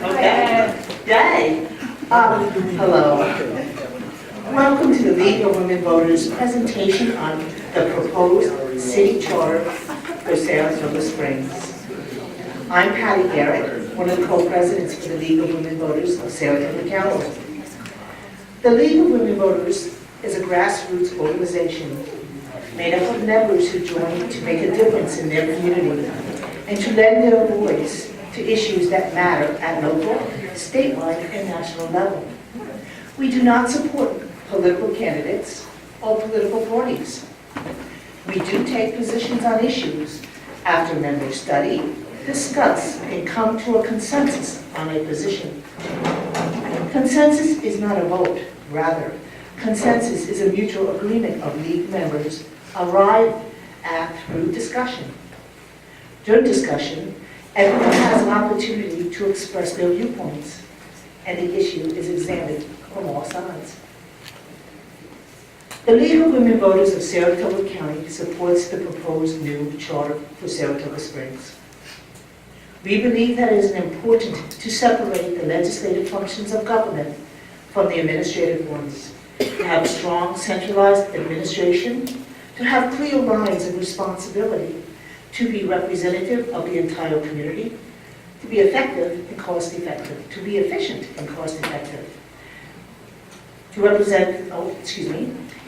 Okay. Yay. Hello. Welcome to the League of Women Voters presentation on the proposed city charter for Saratoga Springs. I'm Patty Garrett, one of the co-presidents for the League of Women Voters of Saratoga County. The League of Women Voters is a grassroots organization made up of members who join to make a difference in their community and to lend their voice to issues that matter at local, statewide, and national level. We do not support political candidates or political parties. We do take positions on issues after members study, discuss, and come to a consensus on a position. Consensus is not a vote. Rather, consensus is a mutual agreement of league members arrived at through discussion. During discussion, everyone has an opportunity to express their viewpoints, and the issue is examined from all sides. The League of Women Voters of Saratoga County supports the proposed new charter for Saratoga Springs. We believe that it is important to separate the legislative functions of government from the administrative ones, to have a strong centralized administration, to have clear lines of responsibility, to be representative of the entire community, to be effective and cost-effective, to be efficient and cost-effective. To represent,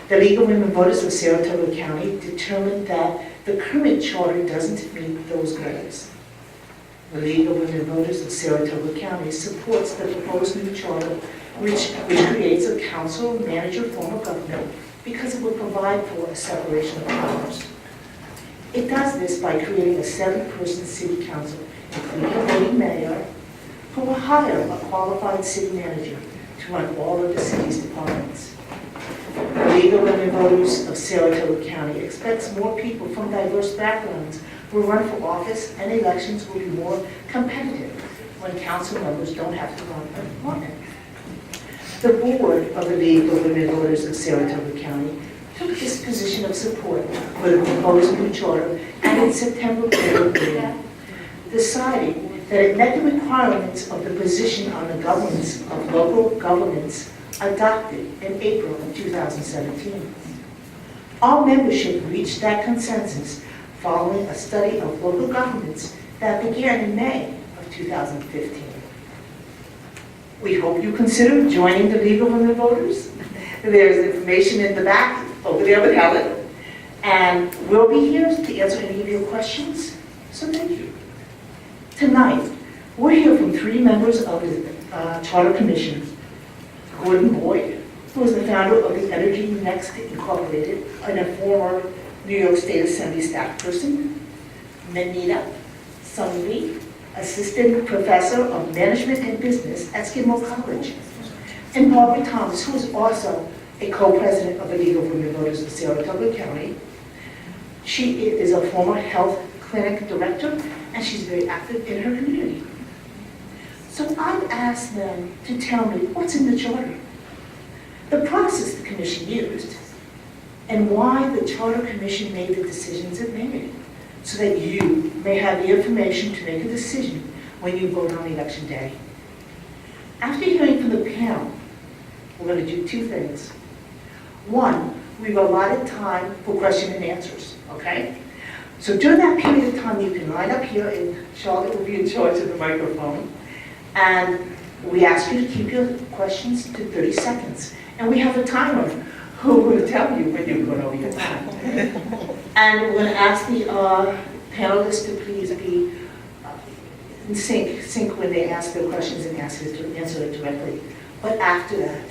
the League of Women Voters of Saratoga County determined that the current charter doesn't meet those goals. The League of Women Voters of Saratoga County supports the proposed new charter, which creates a council-manager form of government because it will provide for a separation of powers. It does this by creating a 7-person city council, including a voting mayor, who will hire a qualified city manager to run all of the city's departments. The League of Women Voters of Saratoga County expects more people from diverse backgrounds will run for office, and elections will be more competitive when council members don't have to run an department. The board of the League of Women Voters of Saratoga County took this position of support for the proposed new charter at its September board meeting, deciding that it met the requirements of the position on the governance of local governments adopted in April of 2017. Our membership reached that consensus following a study of local governments that began in May of 2015. We hope you consider joining the League of Women Voters. There's information in the back over there with Helen, and we'll be here to answer any of your questions, so thank you. Tonight, we'll hear from 3 members of the Charter Commission. Gordon Boyd, who is the founder of the Energy Next Incorporated and a former New York State Assembly staff person. Manita Sangvi, Assistant Professor of Management and Business at Skidmore College. And Barbara Thomas, who is also a co-president of the League of Women Voters of Saratoga County. She is a former health clinic director, and she's very active in her community. So I've asked them to tell me what's in the charter, the process the commission used, and why the Charter Commission made the decisions it made, so that you may have the information to make a decision when you vote on election day. After hearing from the panel, we're going to do 2 things. One, we've allotted time for question and answers, okay? So during that period of time, you can line up here, and Charlotte will be in charge of the microphone. And we ask you to keep your questions to 30 seconds. And we have a timer who will tell you when you're going over your time. And we're going to ask the panelists to please be in sync when they ask their questions and answer it directly. But after that,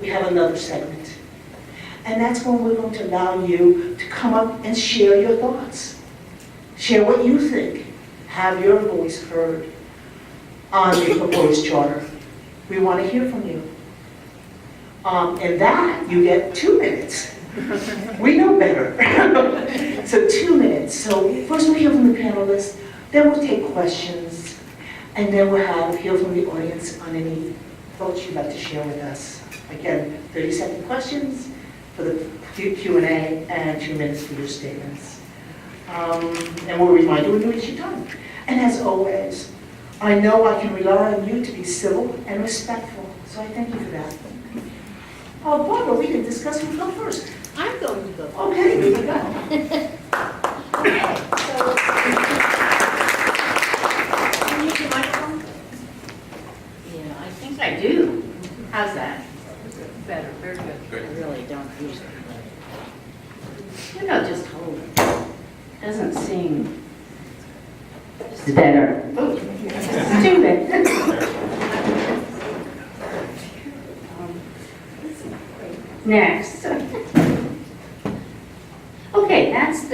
we have another segment. And that's when we're going to allow you to come up and share your thoughts. Share what you think. Have your voice heard on the proposed charter. We want to hear from you. And that, you get 2 minutes. We know better. So 2 minutes. So first we'll hear from the panelists, then we'll take questions, and then we'll hear from the audience on any thoughts you'd like to share with us. Again, 30-second questions for the Q&A and 2 minutes for your statements. And we'll remind you when you reach your time. And as always, I know I can rely on you to be civil and respectful, so I thank you for that. Oh, Barbara, we can discuss who go first. I'm going to go. Okay, here you go. Okay, so. Do you need your microphone? Yeah, I think I do. How's that? Better, very good. I really don't use it. Maybe I'll just hold it. Doesn't seem. It's better. Oh, stupid. Next. Okay, that's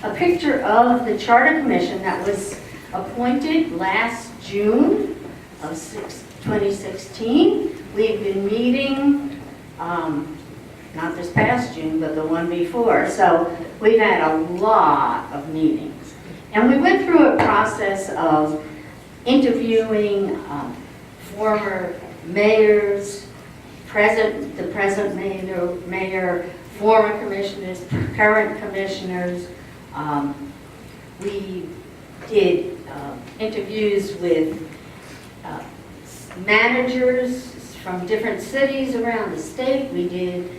a picture of the Charter Commission that was appointed last June of 2016. We've been meeting, not this past June, but the one before. So we've had a lot of meetings. And we went through a process of interviewing former mayors, the present mayor, former commissioners, current commissioners. We did interviews with managers from different cities around the state. We did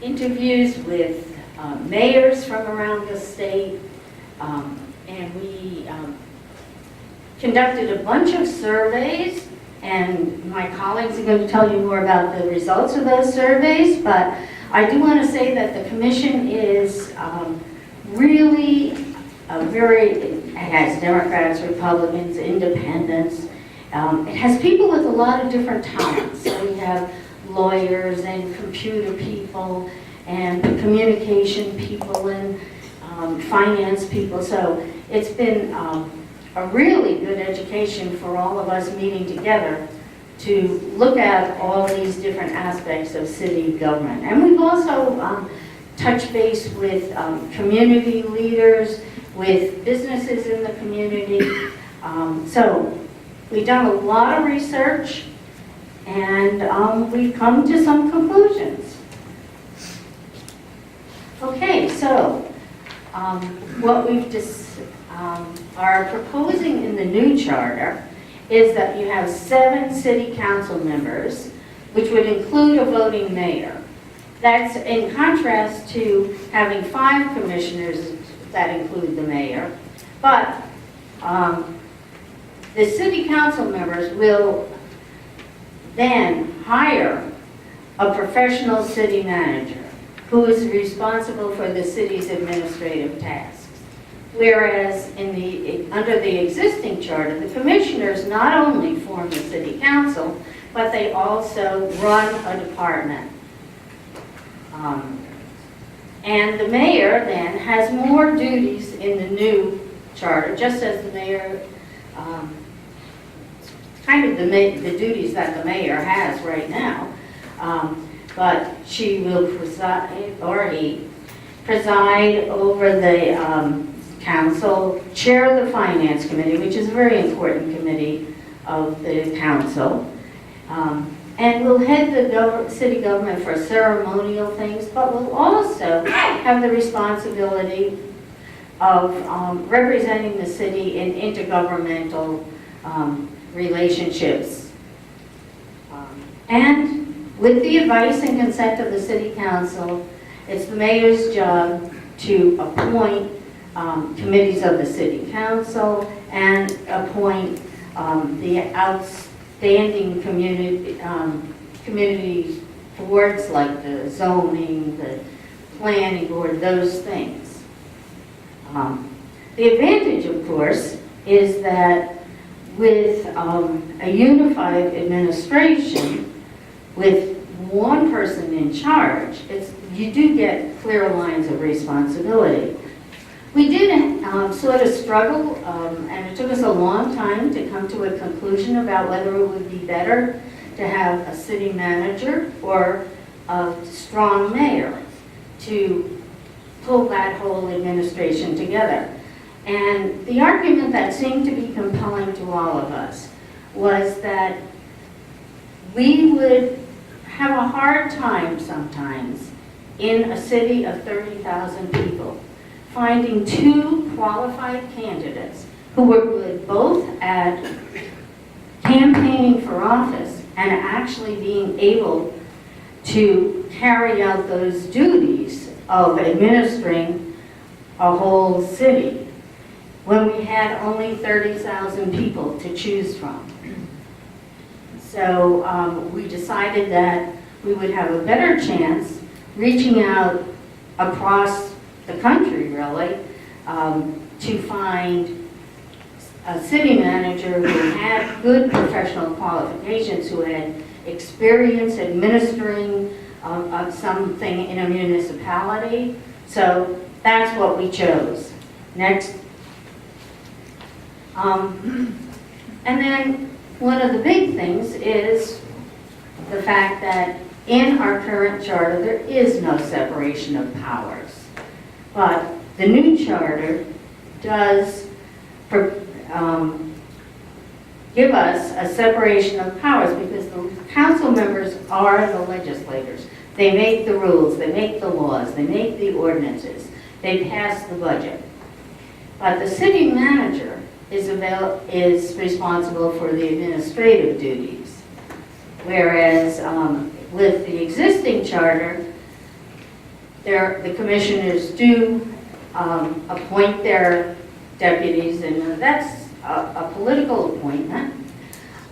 interviews with mayors from around the state. And we conducted a bunch of surveys, and my colleagues are going to tell you more about the results of those surveys, but I do want to say that the commission is really it has Democrats, Republicans, independents. It has people with a lot of different talents. So we have lawyers and computer people and communication people and finance people. So it's been a really good education for all of us meeting together to look at all these different aspects of city government. And we've also touched base with community leaders, with businesses in the community. So we've done a lot of research, and we've come to some conclusions. Okay, so what we've are proposing in the new charter is that you have 7 city council members, which would include a voting mayor. That's in contrast to having 5 commissioners that include the mayor. But the city council members will then hire a professional city manager who is responsible for the city's administrative tasks. Whereas under the existing charter, the commissioners not only form the city council, but they also run a department. And the mayor then has more duties in the new charter, just as the mayor, kind of the duties that the mayor has right now. But she will preside, or he, preside over the council, chair the finance committee, which is a very important committee of the council, and will head the city government for ceremonial things, but will also have the responsibility of representing the city in intergovernmental relationships. And with the advice and consent of the city council, it's the mayor's job to appoint committees of the city council and appoint the outstanding community boards like the zoning, the planning board, those things. The advantage, of course, is that with a unified administration, with one person in charge, you do get clear lines of responsibility. We did sort of struggle, and it took us a long time to come to a conclusion about whether it would be better to have a city manager or a strong mayor to pull that whole administration together. And the argument that seemed to be compelling to all of us was that we would have a hard time sometimes in a city of 30,000 people finding 2 qualified candidates who were good both at campaigning for office and actually being able to carry out those duties of administering a whole city when we had only 30,000 people to choose from. So we decided that we would have a better chance reaching out across the country, really, to find a city manager who had good professional qualifications, who had experience administering something in a municipality. So that's what we chose. Next. And then one of the big things is the fact that in our current charter there is no separation of powers. But the new charter does give us a separation of powers, because the council members are the legislators. They make the rules, they make the laws, they make the ordinances, they pass the budget. But the city manager is responsible for the administrative duties. Whereas with the existing charter, the commissioners do appoint their deputies, and that's a political appointment.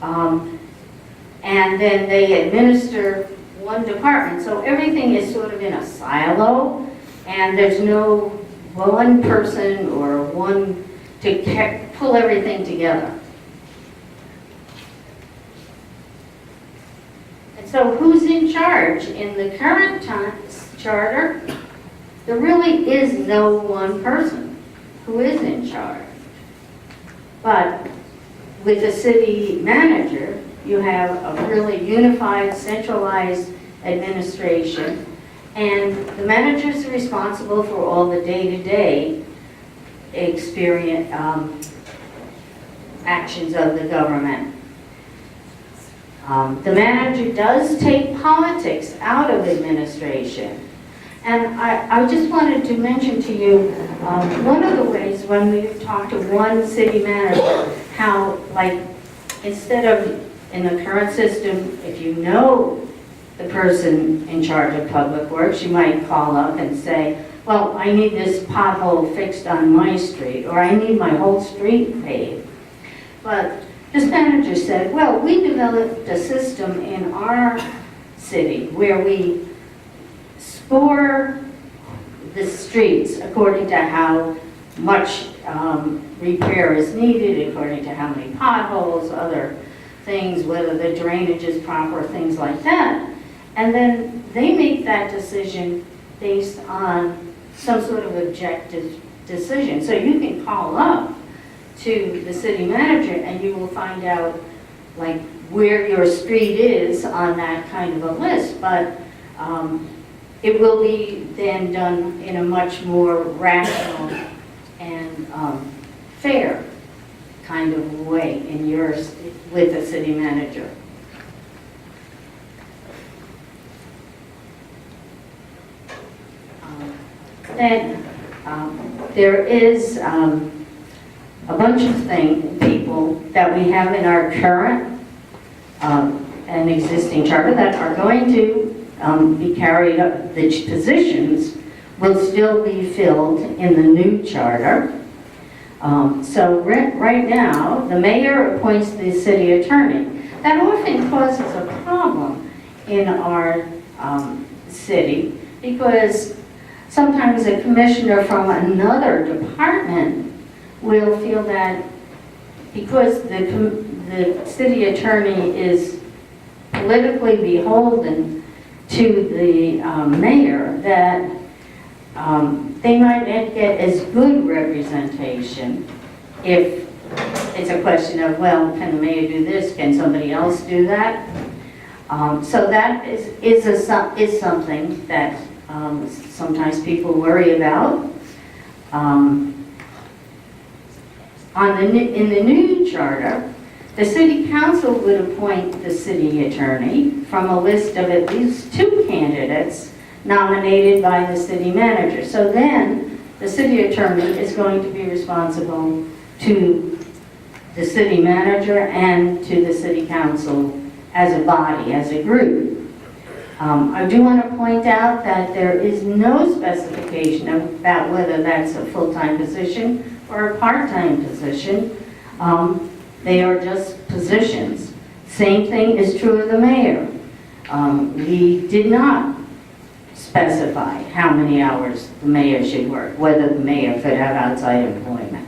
And then they administer one department. So everything is sort of in a silo, and there's no one person or one to pull everything together. And so who's in charge? In the current charter, there really is no one person who is in charge. But with the city manager, you have a really unified, centralized administration, and the manager is responsible for all the day-to-day experience, actions of the government. The manager does take politics out of administration. And I just wanted to mention to you, one of the ways when we talk to one city manager, how, like, instead of in the current system, if you know the person in charge of public works, you might call up and say, well, I need this pothole fixed on my street, or I need my whole street paved. But this manager said, well, we developed a system in our city where we score the streets according to how much repair is needed, according to how many potholes, other things, whether the drainage is proper, things like that. And then they make that decision based on some sort of objective decision. So you can call up to the city manager and you will find out, like, where your street is on that kind of a list. But it will be then done in a much more rational and fair kind of way in yours with the city manager. Then there is a bunch of people that we have in our current and existing charter that are going to be carried up. The positions will still be filled in the new charter. So right now, the mayor appoints the city attorney. That often causes a problem in our city, because sometimes a commissioner from another department will feel that because the city attorney is politically beholden to the mayor, that they might not get as good representation if it's a question of, well, can the mayor do this? Can somebody else do that? So that is something that sometimes people worry about. In the new charter, the city council would appoint the city attorney from a list of at least 2 candidates nominated by the city manager. So then the city attorney is going to be responsible to the city manager and to the city council as a body, as a group. I do want to point out that there is no specification about whether that's a full-time position or a part-time position. They are just positions. Same thing is true of the mayor. We did not specify how many hours the mayor should work, whether the mayor could have outside employment.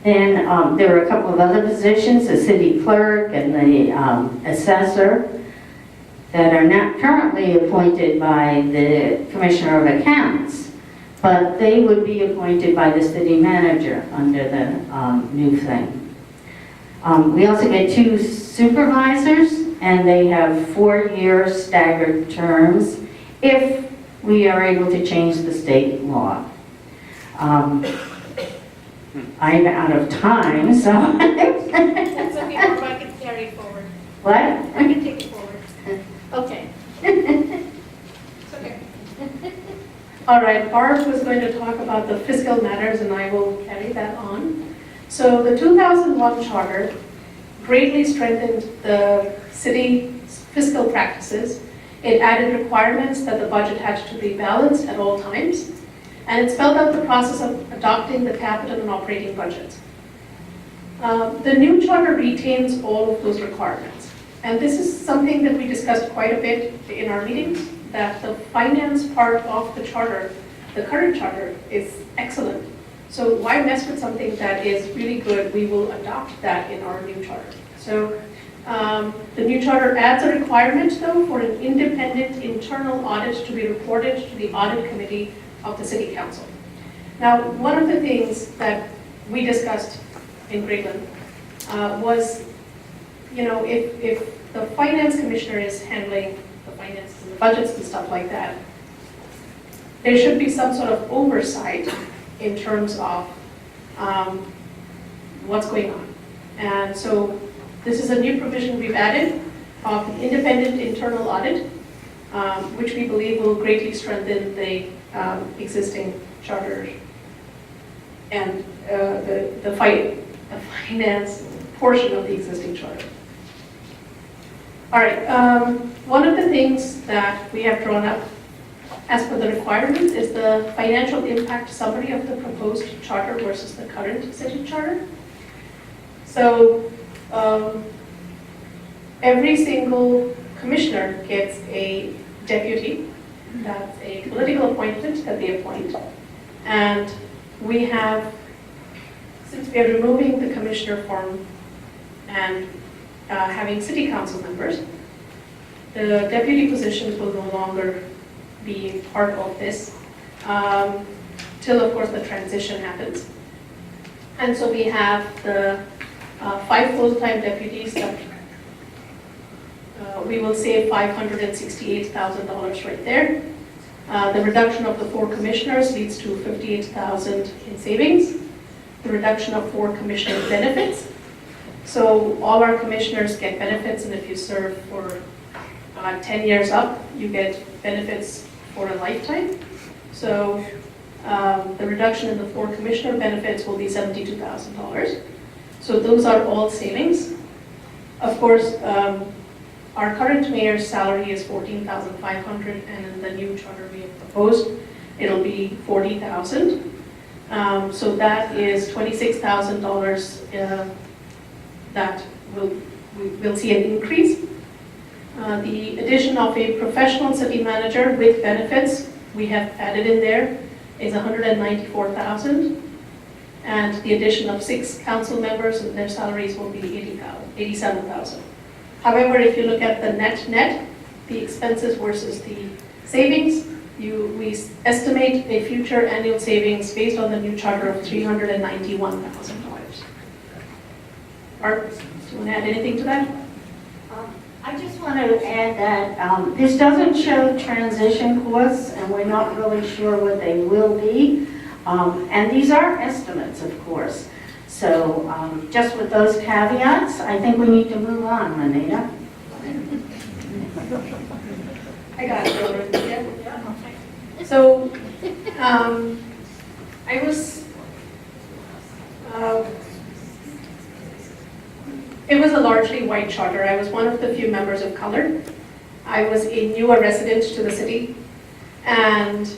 And there were a couple of other positions, the city clerk and the assessor, that are not currently appointed by the Commissioner of Accounts, but they would be appointed by the city manager under the new thing. We also get 2 supervisors, and they have 4-year staggered terms if we are able to change the state law. I'm out of time, so. That's okay, Barb, I can carry it forward. What? I can take it forward. Okay. It's okay. All right, Barb was going to talk about the fiscal matters, and I will carry that on. So the 2001 charter greatly strengthened the city's fiscal practices. It added requirements that the budget had to be balanced at all times, and it spelled out the process of adopting the capital and operating budgets. The new charter retains all of those requirements, and this is something that we discussed quite a bit in our meetings, that the finance part of the charter, the current charter, is excellent. So why mess with something that is really good? We will adopt that in our new charter. So the new charter adds a requirement, though, for an independent internal audit to be reported to the audit committee of the city council. Now, one of the things that we discussed in Greenland was, if the finance commissioner is handling the finances and the budgets and stuff like that, there should be some sort of oversight in terms of what's going on. And so this is a new provision we've added of the independent internal audit, which we believe will greatly strengthen the existing charter and the finance portion of the existing charter. All right, one of the things that we have drawn up as per the requirements is the financial impact summary of the proposed charter versus the current city charter. So every single commissioner gets a deputy. That's a political appointment that they appoint. And we have, since we are removing the commissioner form and having city council members, the deputy positions will no longer be part of this till, of course, the transition happens. And so we have the 5 full-time deputies that we will save $568,000 right there. The reduction of the 4 commissioners leads to $58,000 in savings. The reduction of 4 commissioner benefits. So all our commissioners get benefits, and if you serve for 10 years up, you get benefits for a lifetime. So the reduction in the 4 commissioner benefits will be $72,000. So those are all savings. Of course, our current mayor's salary is $14,500, and in the new charter we have proposed, it'll be $40,000. So that is $26,000 that we'll see an increase. The addition of a professional city manager with benefits we have added in there is $194,000, and the addition of 6 council members and their salaries will be $87,000. However, if you look at the net, the expenses versus the savings, we estimate a future annual savings based on the new charter of $391,000. Art, do you want to add anything to that? I just want to add that this doesn't show transition costs, and we're not really sure what they will be. And these are estimates, of course. So just with those caveats, I think we need to move on, Anita. I got it. Yeah. So I was It was a largely white charter. I was one of the few members of color. I was a newer resident to the city, and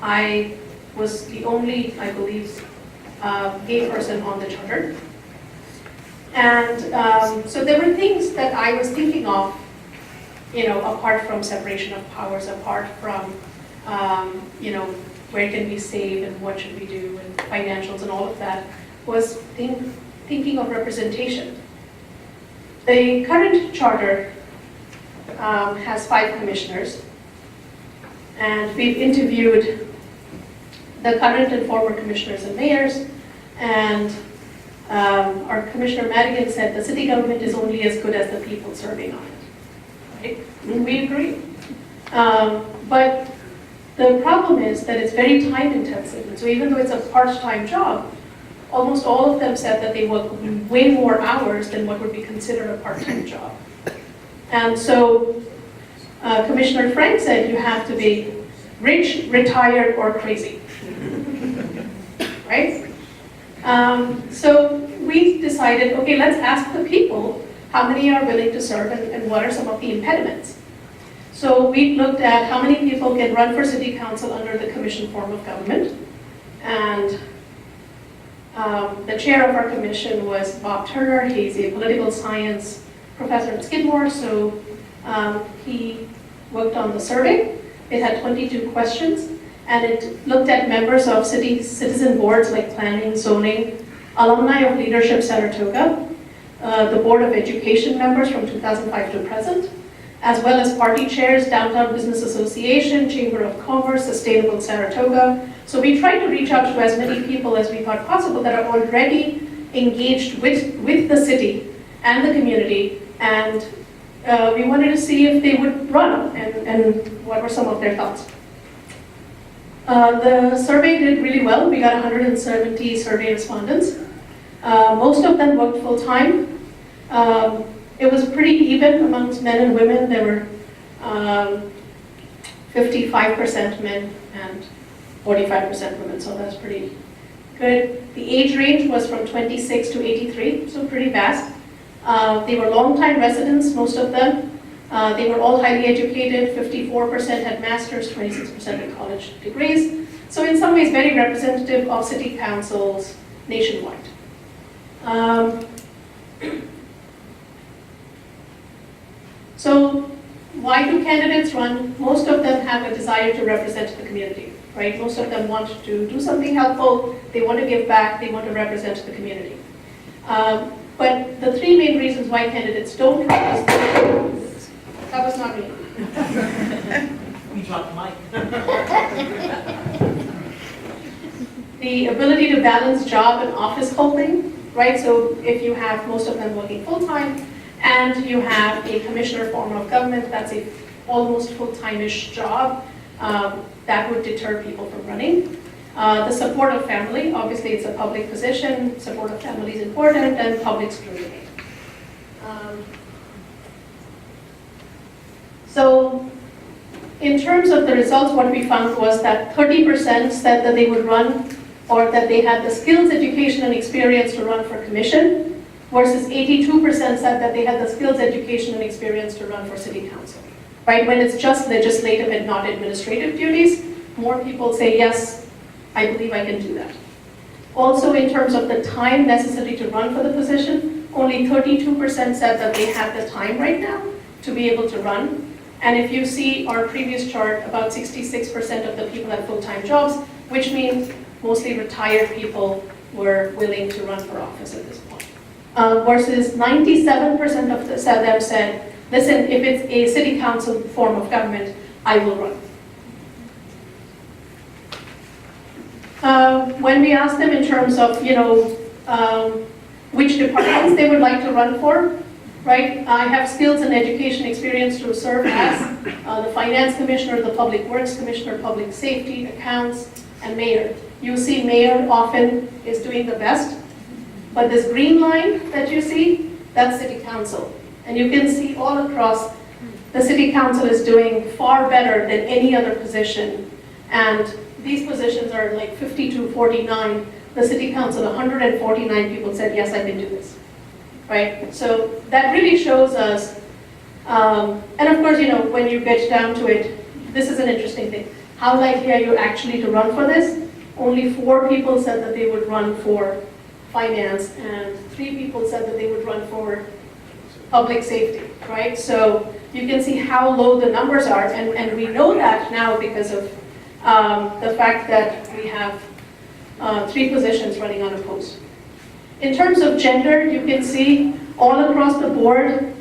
I was the only, I believe, gay person on the charter. And so there were things that I was thinking of, apart from separation of powers, apart from, where can we save and what should we do and financials and all of that, was thinking of representation. The current charter has 5 commissioners, and we've interviewed the current and former commissioners and mayors, and our Commissioner Madigan said the city government is only as good as the people serving on it. Right? And we agree. But the problem is that it's very time intensive, and so even though it's a part-time job, almost all of them said that they work way more hours than what would be considered a part-time job. And so Commissioner Frank said you have to be rich, retired, or crazy. Right? So we decided, okay, let's ask the people how many are willing to serve and what are some of the impediments. So we looked at how many people can run for city council under the commission form of government. And the chair of our commission was Bob Turner. He's a political science professor at Skidmore, so he worked on the survey. It had 22 questions, and it looked at members of citizen boards like planning, zoning, alumni of Leadership Saratoga, the Board of Education members from 2005 to present, as well as party chairs, Downtown Business Association, Chamber of Commerce, Sustainable Saratoga. So we tried to reach out to as many people as we thought possible that are already engaged with the city and the community, and we wanted to see if they would run and what were some of their thoughts. The survey did really well. We got 170 survey respondents. Most of them worked full-time. It was pretty even amongst men and women. There were 55% men and 45% women, so that's pretty good. The age range was from 26 to 83, so pretty vast. They were long-time residents, most of them. They were all highly educated. 54% had masters, 26% had college degrees. So in some ways, very representative of city councils nationwide. So why do candidates run? Most of them have a desire to represent the community, right? Most of them want to do something helpful. They want to give back. They want to represent the community. But the 3 main reasons why candidates don't run is that was not me. You dropped the mic. The ability to balance job and office holding, right? So if you have most of them working full-time and you have a commissioner form of government, that's a almost full-time-ish job, that would deter people from running. The support of family, obviously it's a public position, support of family is important, and public scrutiny. So in terms of the results, what we found was that 30% said that they would run or that they had the skills, education, and experience to run for commission, versus 82% said that they had the skills, education, and experience to run for city council. Right? When it's just legislative and not administrative duties, more people say, yes, I believe I can do that. Also, in terms of the time necessary to run for the position, only 32% said that they have the time right now to be able to run. And if you see our previous chart, about 66% of the people had full-time jobs, which means mostly retired people were willing to run for office at this point. Versus 97% of them said, listen, if it's a city council form of government, I will run. When we asked them in terms of, which departments they would like to run for, right? I have skills and education experience to serve as the finance commissioner, the public works commissioner, public safety, accounts, and mayor. You see mayor often is doing the best, but this green line that you see, that's city council. And you can see all across, the city council is doing far better than any other position. And these positions are like 52-49 the city council, 149 people said, yes, I can do this, right? So that really shows us, and of course, when you get down to it, this is an interesting thing. How likely are you actually to run for this? Only 4 people said that they would run for finance, and 3 people said that they would run for public safety, right? So you can see how low the numbers are, and we know that now because of the fact that we have 3 positions running unopposed. In terms of gender, you can see all across the board,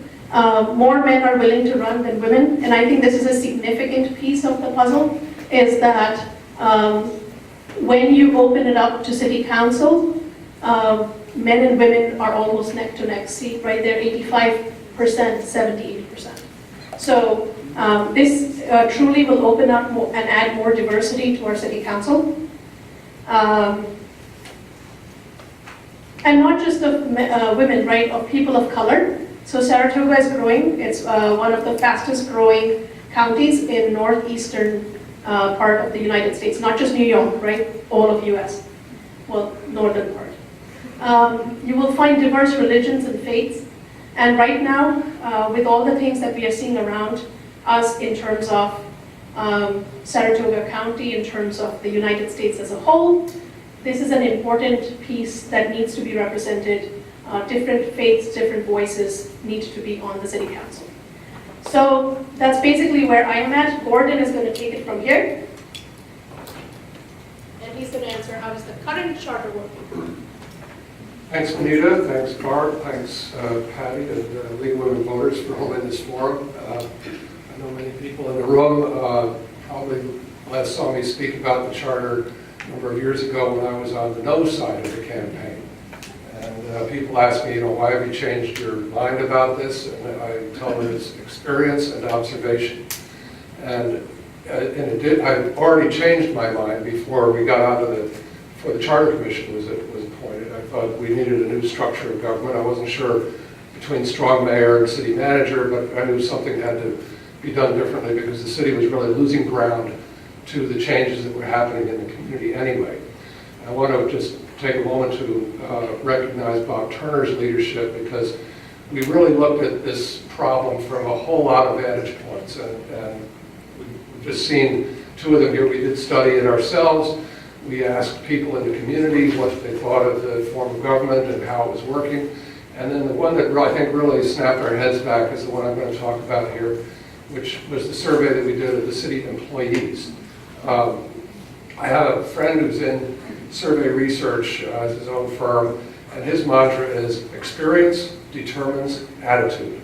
more men are willing to run than women, and I think this is a significant piece of the puzzle, is that when you open it up to city council, men and women are almost neck to neck. See, right there, 85%, 70, 80%. So this truly will open up more and add more diversity to our city council. And not just of women, right, of people of color. So Saratoga is growing. It's one of the fastest growing counties in northeastern part of the United States, not just New York, right, all of US, well, northern part. You will find diverse religions and faiths. And right now, with all the things that we are seeing around us in terms of Saratoga County, in terms of the United States as a whole, this is an important piece that needs to be represented. Different faiths, different voices need to be on the city council. So that's basically where I am at. Gordon is going to take it from here. And he's going to answer, how is the current charter working? Thanks, Anita. Thanks, Barb. Thanks, Patty and League of Women Voters for holding this forum. I know many people in the room probably last saw me speak about the charter a number of years ago when I was on the no side of the campaign. And people ask me, why have you changed your mind about this? And I tell them it's experience and observation. And I already changed my mind before we got out of before the Charter Commission was appointed. I thought we needed a new structure of government. I wasn't sure between strong mayor and city manager, but I knew something had to be done differently because the city was really losing ground to the changes that were happening in the community anyway. I want to just take a moment to recognize Bob Turner's leadership, because we really looked at this problem from a whole lot of vantage points, and we've just seen 2 of them here. We did study it ourselves. We asked people in the community what they thought of the form of government and how it was working. And then the one that I think really snapped our heads back is the one I'm going to talk about here, which was the survey that we did of the city employees. I have a friend who's in survey research as his own firm, and his mantra is experience determines attitude.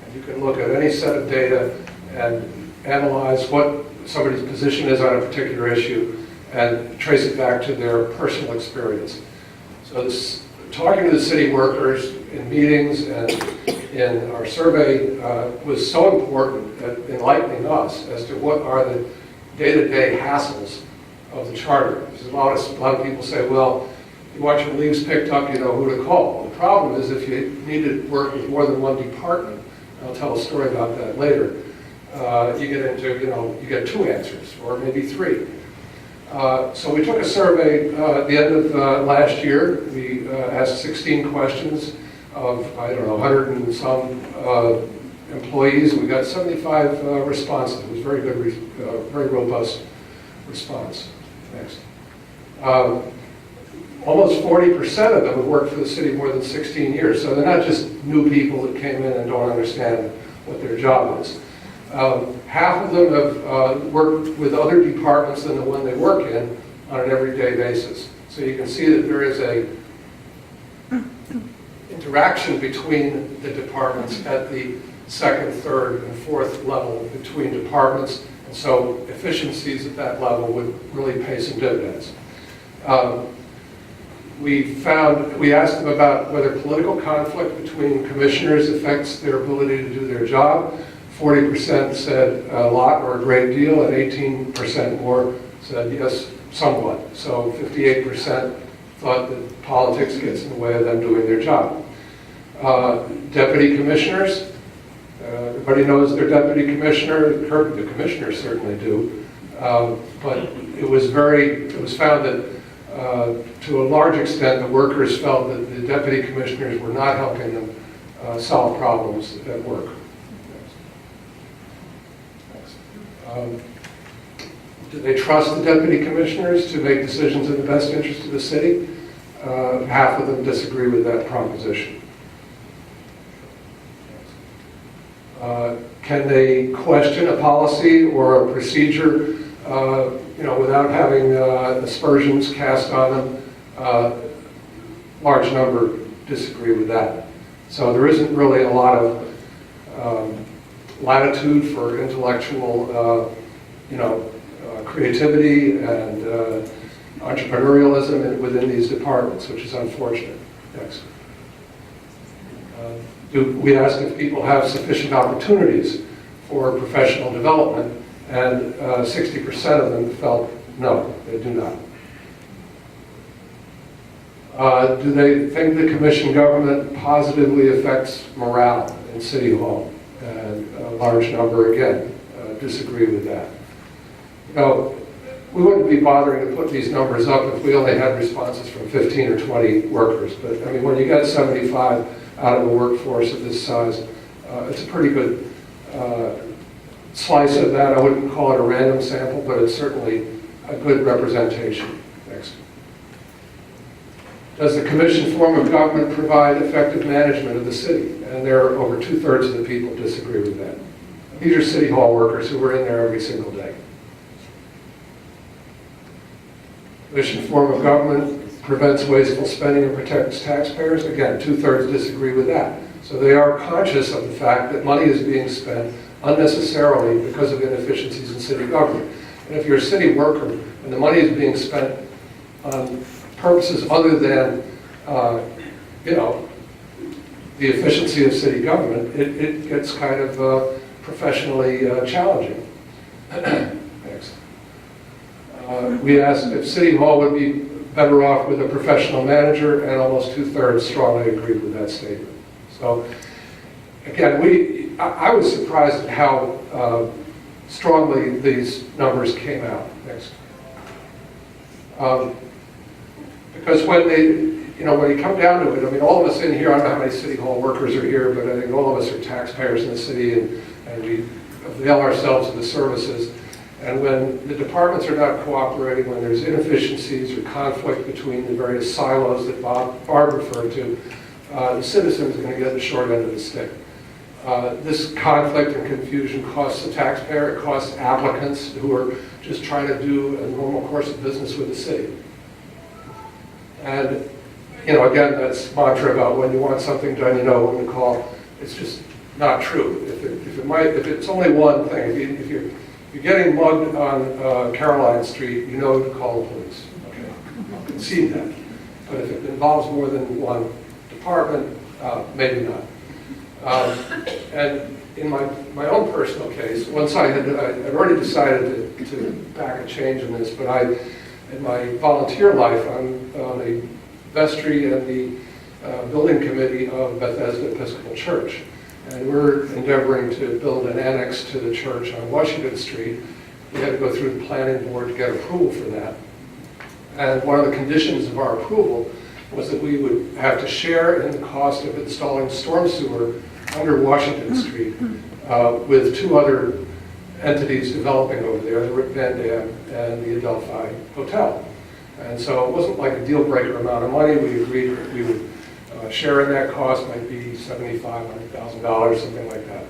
And you can look at any set of data and analyze what somebody's position is on a particular issue and trace it back to their personal experience. So this, talking to the city workers in meetings and in our survey was so important at enlightening us as to what are the day-to-day hassles of the charter. There's a lot of people say, well, you want your leaves picked up, you know who to call. The problem is if you need to work with more than one department, I'll tell a story about that later, you get into, you get 2 answers or maybe 3. So we took a survey at the end of last year. We asked 16 questions of, 100 and some employees. We got 75 responses. It was very good, very robust response. Next. Almost 40% of them have worked for the city more than 16 years. So they're not just new people that came in and don't understand what their job is. Half of them have worked with other departments than the one they work in on an everyday basis. So you can see that there is a interaction between the departments at the 2nd, 3rd, and 4th level between departments. And so efficiencies at that level would really pay some dividends. We asked them about whether political conflict between commissioners affects their ability to do their job. 40% said a lot or a great deal, and 18% more said yes, somewhat. So 58% thought that politics gets in the way of them doing their job. Deputy commissioners, everybody knows their deputy commissioner. The commissioners certainly do. But it was found that To a large extent, the workers felt that the deputy commissioners were not helping them solve problems at work. Do they trust the deputy commissioners to make decisions in the best interest of the city? Half of them disagree with that proposition. Can they question a policy or a procedure, without having aspersions cast on them? Large number disagree with that. So there isn't really a lot of latitude for intellectual, creativity and entrepreneurialism within these departments, which is unfortunate. Next. We asked if people have sufficient opportunities for professional development, and 60% of them felt no, they do not. Do they think the commission government positively affects morale in City Hall? And a large number, again, disagree with that. We wouldn't be bothering to put these numbers up if we only had responses from 15 or 20 workers. But I mean, when you get 75 out of a workforce of this size, it's a pretty good slice of that. I wouldn't call it a random sample, but it's certainly a good representation. Next. Does the commission form of government provide effective management of the city? And there are over 2/3 of the people disagree with that. These are City Hall workers who are in there every single day. Commission form of government prevents wasteful spending and protects taxpayers. Again, 2/3 disagree with that. So they are conscious of the fact that money is being spent unnecessarily because of inefficiencies in city government. And if you're a city worker and the money is being spent on purposes other than, the efficiency of city government, it gets kind of professionally challenging. Next. We asked if City Hall would be better off with a professional manager, and almost 2/3 strongly agreed with that statement. So, again, I was surprised at how strongly these numbers came out. Next. Because when you come down to it, I mean, all of us in here, I don't know how many City Hall workers are here, but I think all of us are taxpayers in the city, and we avail ourselves of the services. And when the departments are not cooperating, when there's inefficiencies or conflict between the various silos that Barb referred to, the citizen is going to get the short end of the stick. This conflict and confusion costs the taxpayer, it costs applicants who are just trying to do a normal course of business with the city. And, again, that's mantra about when you want something done, you know who to call. It's just not true. If it's only one thing, if you're getting mugged on Caroline Street, you know to call the police. Okay, I'll concede that. But if it involves more than one department, maybe not. And in my own personal case, once I'd already decided to back a change in this, but in my volunteer life, I'm on the vestry and the building committee of Bethesda Episcopal Church. And we're endeavoring to build an annex to the church on Washington Street. We had to go through the planning board to get approval for that. And one of the conditions of our approval was that we would have to share in the cost of installing storm sewer under Washington Street with two other entities developing over there, the Rick Van Dam and the Adelphi Hotel. And so it wasn't like a deal breaker amount of money. We agreed that we would share in that cost, might be $75,000, $100,000, something like that.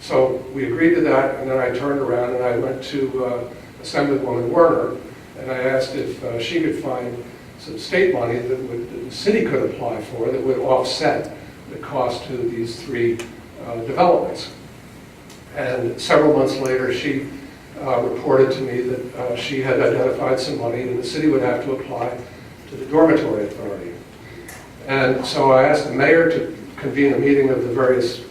So we agreed to that, and then I turned around and I went to Assemblywoman Werner, and I asked if she could find some state money that the city could apply for that would offset the cost to these three developments. And several months later, she reported to me that she had identified some money and the city would have to apply to the dormitory authority. And so I asked the mayor to convene a meeting of the various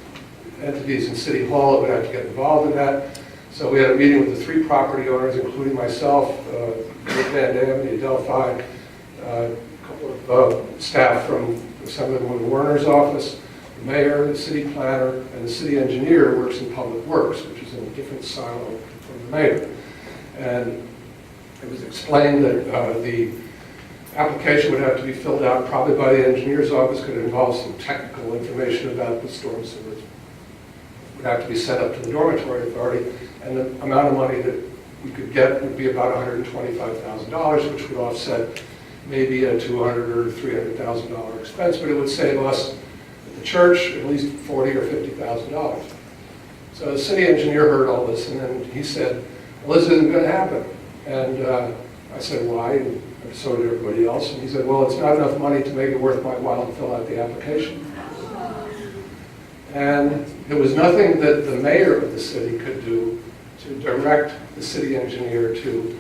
entities in City Hall that would have to get involved in that. So we had a meeting with the three property owners, including myself, Rick Van Dam, the Adelphi, a couple of staff from Assemblywoman Werner's office, the mayor, the city planner, and the city engineer works in public works, which is in a different silo from the mayor. And it was explained that the application would have to be filled out probably by the engineer's office, could involve some technical information about the storm sewers. Would have to be sent up to the dormitory authority, and the amount of money that we could get would be about $125,000, which would offset maybe a $200,000 or $300,000 expense, but it would save us, the church, at least $40,000 or $50,000. So the city engineer heard all this, and then he said, well, this isn't going to happen. And I said, why? And so did everybody else. And he said, well, it's not enough money to make it worth my while to fill out the application. And there was nothing that the mayor of the city could do to direct the city engineer to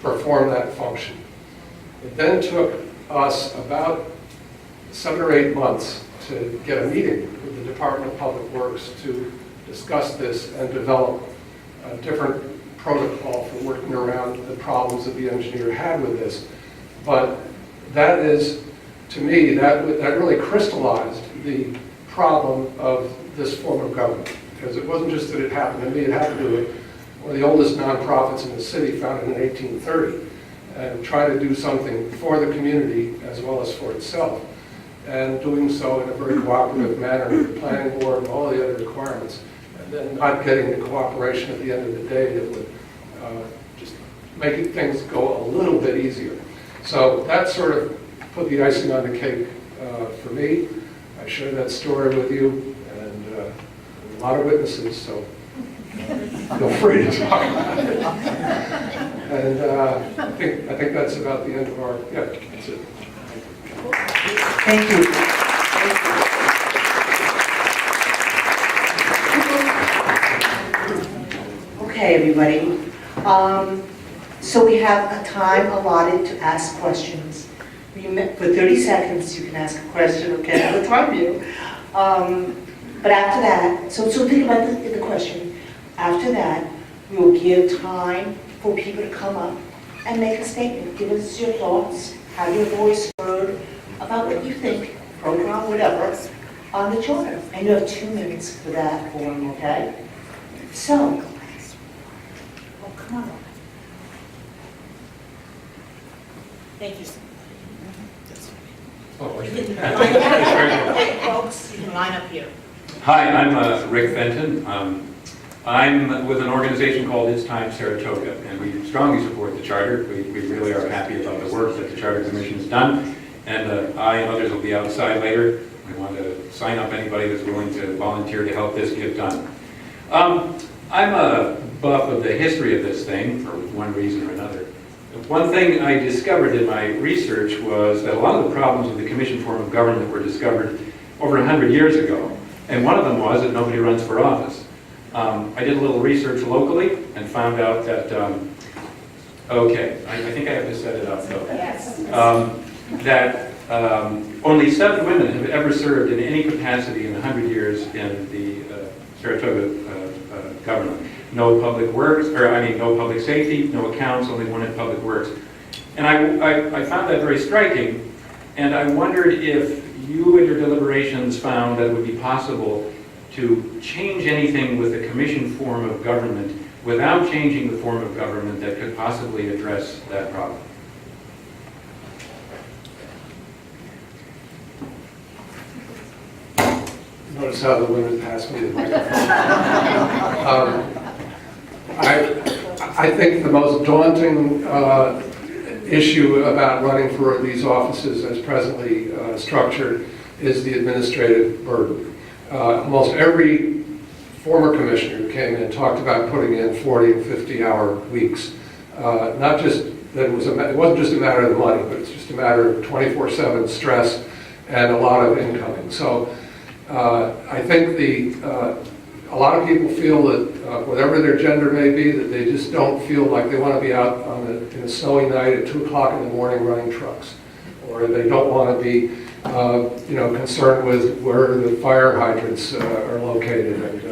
perform that function. It then took us about 7 or 8 months to get a meeting with the Department of Public Works to discuss this and develop a different protocol for working around the problems that the engineer had with this. But that is, to me, that really crystallized the problem of this form of government. Because it wasn't just that it happened to me, it happened to one of the oldest nonprofits in the city, founded in 1830, and trying to do something for the community as well as for itself, and doing so in a very cooperative manner with the planning board and all the other requirements, and then not getting the cooperation at the end of the day that would just make things go a little bit easier. So that sort of put the icing on the cake for me. I shared that story with you, and a lot of witnesses, so feel free to talk about it. And I think that's about the end of our, yeah, that's it. Thank you. Okay, everybody. So we have a time allotted to ask questions. For 30 seconds, you can ask a question, okay? I'll time you. But after that, so think about the question. After that, we will give time for people to come up and make a statement. Give us your thoughts, have your voice heard about what you think, program, whatever, on the charter. And you have 2 minutes for that form, okay? So, oh, come on. Thank you. You can line up here, folks. You can line up here. Hi, I'm Rick Fenton. I'm with an organization called It's Time Saratoga, and we strongly support the charter. We really are happy about the work that the Charter Commission has done, and I and others will be outside later. We want to sign up anybody that's willing to volunteer to help this get done. I'm a buff of the history of this thing, for one reason or another. One thing I discovered in my research was that a lot of the problems with the commission form of government were discovered over 100 years ago, and one of them was that nobody runs for office. I did a little research locally and found out that, okay, I think I have to set it up though. Yes. That only 7 women have ever served in any capacity in 100 years in the Saratoga government. No public works, no public safety, no accounts, only 1 in public works. And I found that very striking, and I wondered if you in your deliberations found that it would be possible to change anything with the commission form of government without changing the form of government that could possibly address that problem. Notice how the women pass me the microphone. I think the most daunting issue about running for these offices as presently structured is the administrative burden. Almost every former commissioner who came in talked about putting in 40 and 50-hour weeks. Not just that it wasn't just a matter of the money, but it's just a matter of 24/7 stress and a lot of incoming. So I think a lot of people feel that whatever their gender may be, that they just don't feel like they want to be out in a snowy night at 2 o'clock in the morning running trucks, or they don't want to be concerned with where the fire hydrants are located and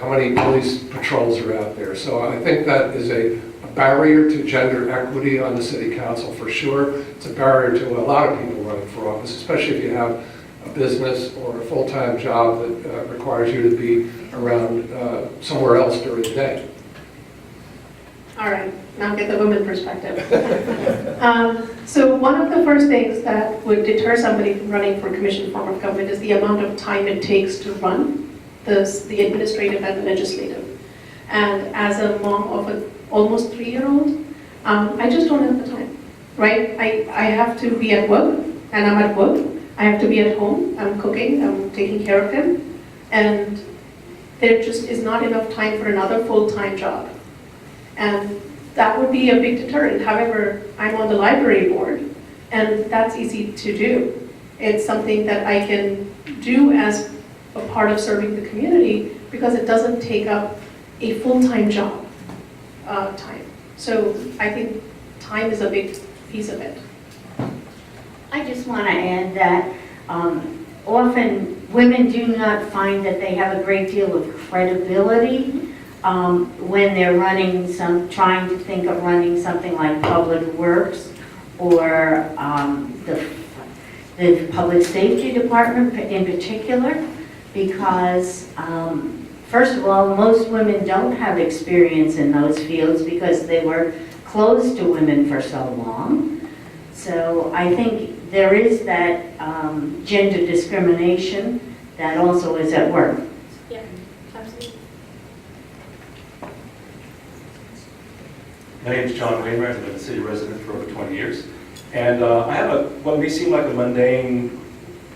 how many police patrols are out there. So I think that is a barrier to gender equity on the city council for sure. It's a barrier to a lot of people running for office, especially if you have a business or a full-time job that requires you to be around somewhere else during the day. All right, now get the women perspective. So one of the first things that would deter somebody from running for commission form of government is the amount of time it takes to run the administrative and the legislative. And as a mom of an almost 3-year-old, I just don't have the time, right? I have to be at work, and I'm at work. I have to be at home, I'm cooking, I'm taking care of him, and there just is not enough time for another full-time job. And that would be a big deterrent. However, I'm on the library board, and that's easy to do. It's something that I can do as a part of serving the community because it doesn't take up a full-time job time. So I think time is a big piece of it. I just want to add that often women do not find that they have a great deal of credibility when they're trying to think of running something like Public Works or the Public Safety Department in particular, because first of all, most women don't have experience in those fields because they were closed to women for so long. So I think there is that gender discrimination that also is at work. Yeah, absolutely. My name is John Wainwright. I've been a city resident for over 20 years. And I have what may seem like a mundane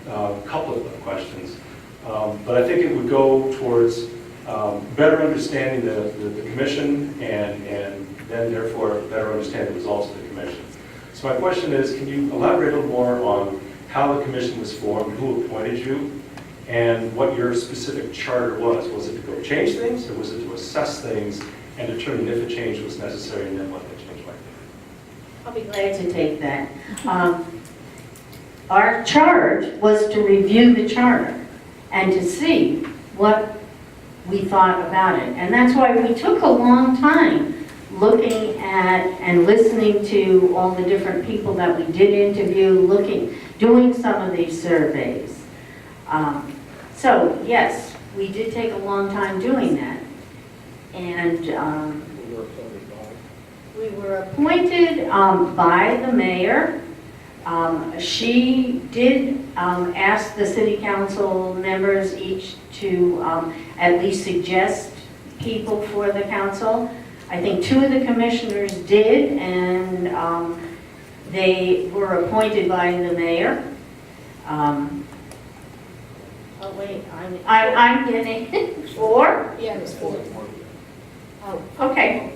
couple of questions, but I think it would go towards better understanding the commission and then therefore better understanding the results of the commission. So my question is, can you elaborate a little more on how the commission was formed, who appointed you, and what your specific charter was? Was it to go change things, or was it to assess things and determine if a change was necessary and then what the change might be? I'll be glad to take that. Our charge was to review the charter and to see what we thought about it. And that's why we took a long time looking at and listening to all the different people that we did interview, doing some of these surveys. So yes, we did take a long time doing that. And we were appointed by the mayor. She did ask the city council members each to at least suggest people for the council. I think 2 of the commissioners did, and they were appointed by the mayor. Oh wait, I'm getting 4? Yeah, it was 4. Oh, okay.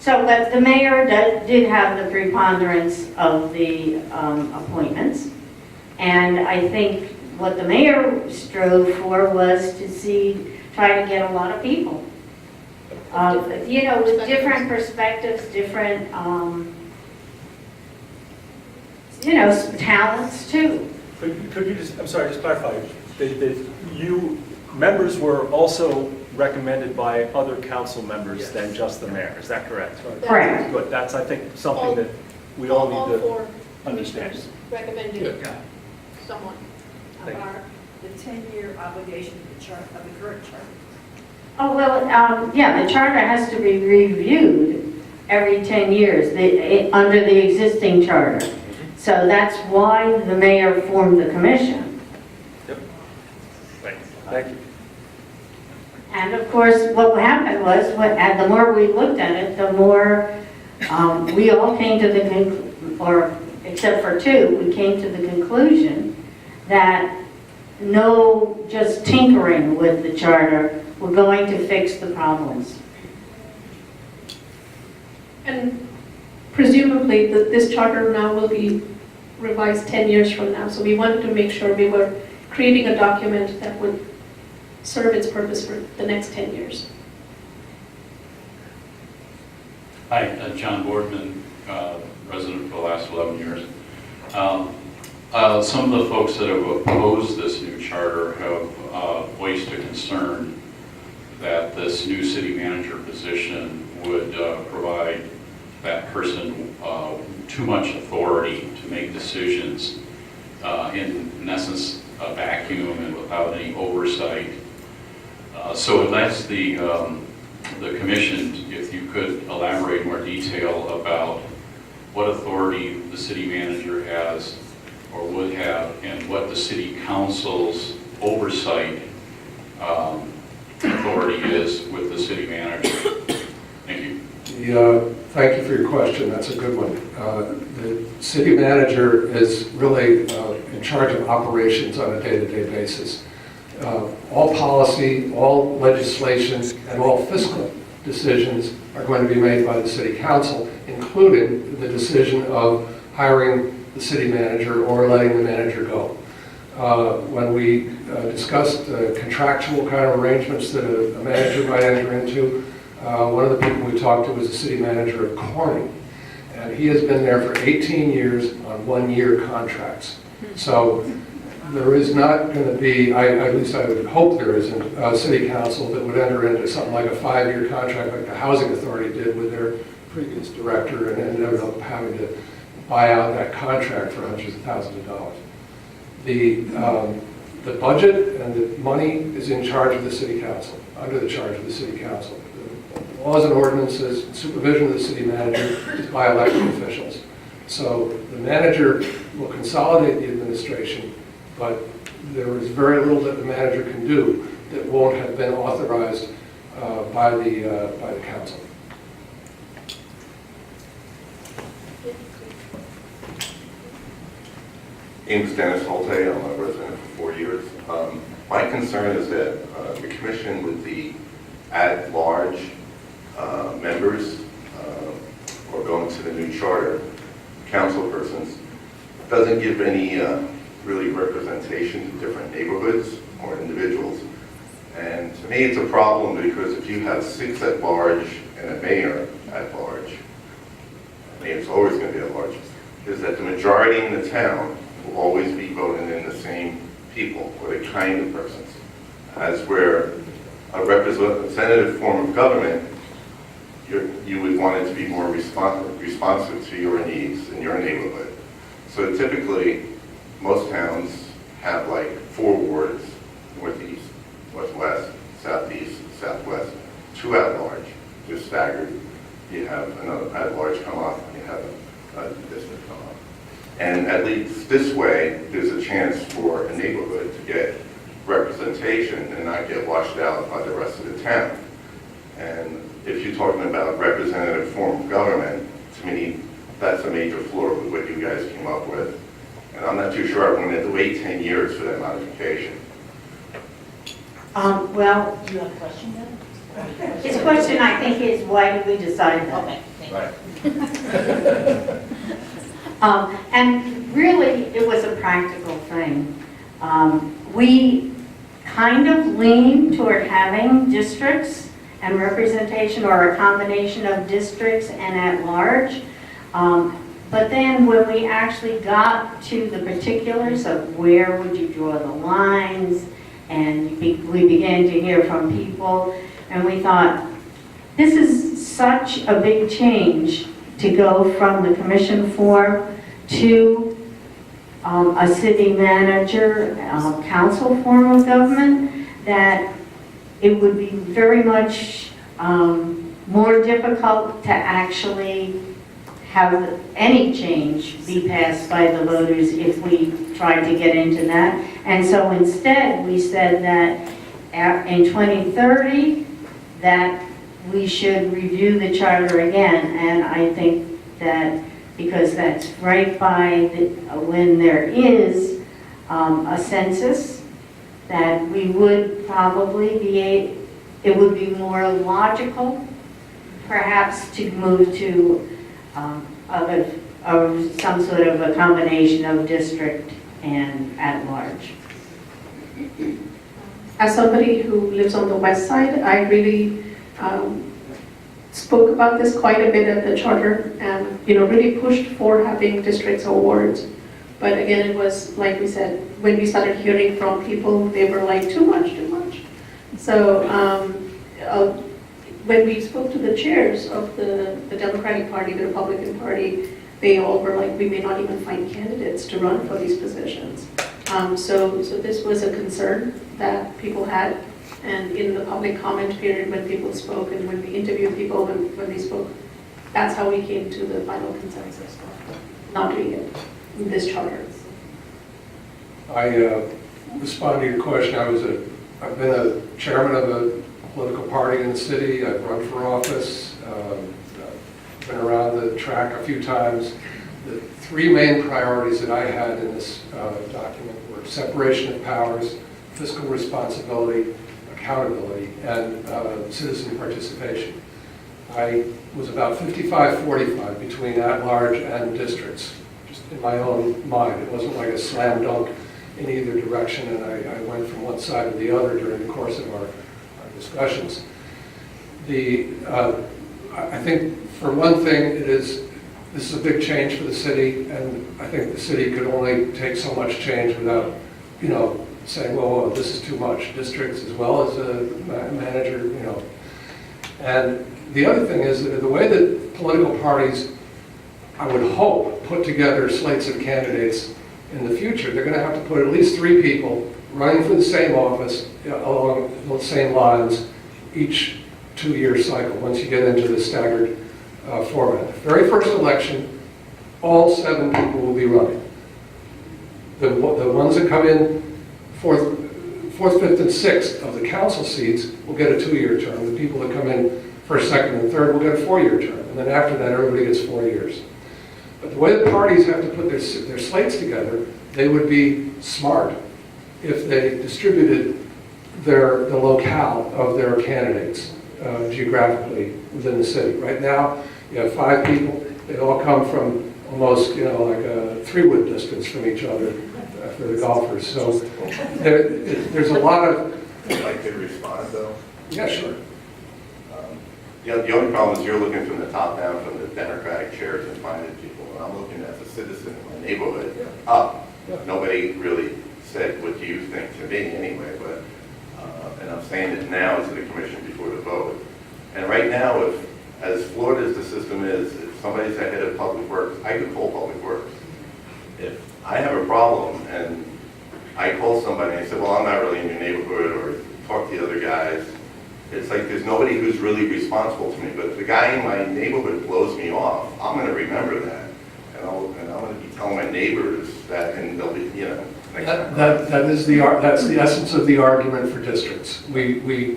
So but the mayor did have the preponderance of the appointments. And I think what the mayor strove for was to try to get a lot of people. With different perspectives, different, talents too. Could you just, I'm sorry, just clarify, that you, members were also recommended by other council members than just the mayor, is that correct? Correct. Good, that's, I think, something that we all need to 4 understand. commissioners recommended Yeah. someone of Thank you. our, The 10-year obligation of the current charter. Oh, well, yeah, the charter has to be reviewed every 10 years under the existing charter. So that's why the mayor formed the commission. Yep. Thank you. And of course, what happened was, the more we looked at it, the more we all came to the except for 2, we came to the conclusion that no just tinkering with the charter were going to fix the problems. And presumably, this charter now will be revised 10 years from now. So we wanted to make sure we were creating a document that would serve its purpose for the next 10 years. Hi, John Boardman, resident for the last 11 years. Some of the folks that have opposed this new charter have voiced a concern that this new city manager position would provide that person too much authority to make decisions in essence, a vacuum and without any oversight. So it lets the the commission, if you could elaborate more detail about what authority the city manager has or would have, and what the city council's oversight authority is with the city manager. Thank you. Thank you for your question. That's a good one. The city manager is really in charge of operations on a day-to-day basis. All policy, all legislation, and all fiscal decisions are going to be made by the city council, including the decision of hiring the city manager or letting the manager go. When we discussed contractual kind of arrangements that a manager might enter into, one of the people we talked to was the city manager of Corning, and he has been there for 18 years on one-year contracts. So there is not going to be, at least I would hope there isn't, a city council that would enter into something like a 5-year contract like the Housing Authority did with their previous director and ended up having to buy out that contract for hundreds of thousands of dollars. The budget and the money is in charge of the city council, under the charge of the city council. The laws and ordinances, supervision of the city manager is by elected officials. So the manager will consolidate the administration, but there is very little that the manager can do that won't have been authorized by the council. James Dennis Holte, I'm a resident for 4 years. My concern is that the commission with the at-large members or going to the new charter, council persons, doesn't give any really representation to different neighborhoods or individuals. And to me it's a problem because if you have 6 at-large and a mayor at-large, I mean it's always going to be at-large, is that the majority in the town will always be voting in the same people or the kind of persons. As where a representative form of government, you would want it to be more responsive to your needs in your neighborhood. So typically, most towns have like 4 wards, northeast, northwest, southeast, southwest, 2 at-large, just staggered. You have another at-large come up, and you have a district come up. And at least this way, there's a chance for a neighborhood to get representation and not get washed out by the rest of the town. And if you're talking about representative form of government, to me, that's a major flaw with what you guys came up with. And I'm not too sure I wanted to wait 10 years for that modification. Well, Do you have a question then? his question, I think, is why did we decide that? Okay, thank you. Right. And really, it was a practical thing. We kind of lean toward having districts and representation, or a combination of districts and at-large. But then when we actually got to the particulars of where would you draw the lines, and we began to hear from people, and we thought, this is such a big change to go from the commission form to a city manager, council form of government, that it would be very much more difficult to actually have any change be passed by the voters if we tried to get into that. And so instead, we said that in 2030, that we should review the charter again. And I think that because that's right by when there is a census, that we would probably be, it would be more logical perhaps to move to some sort of a combination of district and at-large. As somebody who lives on the west side, I really spoke about this quite a bit at the charter, and really pushed for having districts or wards. But again, it was like we said, when we started hearing from people, they were like, too much, too much. So when we spoke to the chairs of the Democratic Party, the Republican Party, they all were like, we may not even find candidates to run for these positions. So this was a concern that people had. And in the public comment period, when people spoke and when we interviewed people, when they spoke, that's how we came to the final consensus of not doing it in this charter. I respond to your question. I've been a chairman of a political party in the city. I've run for office. I've been around the track a few times. The three main priorities that I had in this document were separation of powers, fiscal responsibility, accountability, and citizen participation. I was about 55-45 between at-large and districts, just in my own mind. It wasn't like a slam dunk in either direction, and I went from one side to the other during the course of our discussions. I think for one thing, this is a big change for the city, and I think the city could only take so much change without, saying, well, this is too much. Districts as well as a manager, And the other thing is that the way that political parties, I would hope, put together slates of candidates in the future, they're going to have to put at least 3 people running for the same office along the same lines each 2-year cycle, once you get into the staggered format. The very first election, all 7 people will be running. The ones that come in 4th, 5th, and 6th of the council seats will get a 2-year term. The people that come in 1st, 2nd, and 3rd will get a 4-year term. And then after that, everybody gets 4 years. But the way the parties have to put their slates together, they would be smart if they distributed the locale of their candidates geographically within the city. Right now, you have 5 people. They all come from almost, like a 3-wood distance from each other for the golfers. So there's a lot of... I'd like to respond, though. Yeah, sure. The only problem is you're looking from the top down, from the Democratic chairs and finding people. And I'm looking as a citizen in my neighborhood up. Nobody really said, what do you think, to me anyway, but, and I'm saying it now to the commission before the vote. And right now, as flawed as the system is, if somebody's the head of public works, I could call public works. If I have a problem and I call somebody and I say, well, I'm not really in your neighborhood, or talk to the other guys, it's like there's nobody who's really responsible to me. But if the guy in my neighborhood blows me off, I'm going to remember that. And I'm going to be telling my neighbors that, and they'll be, next time. That's the essence of the argument for districts. We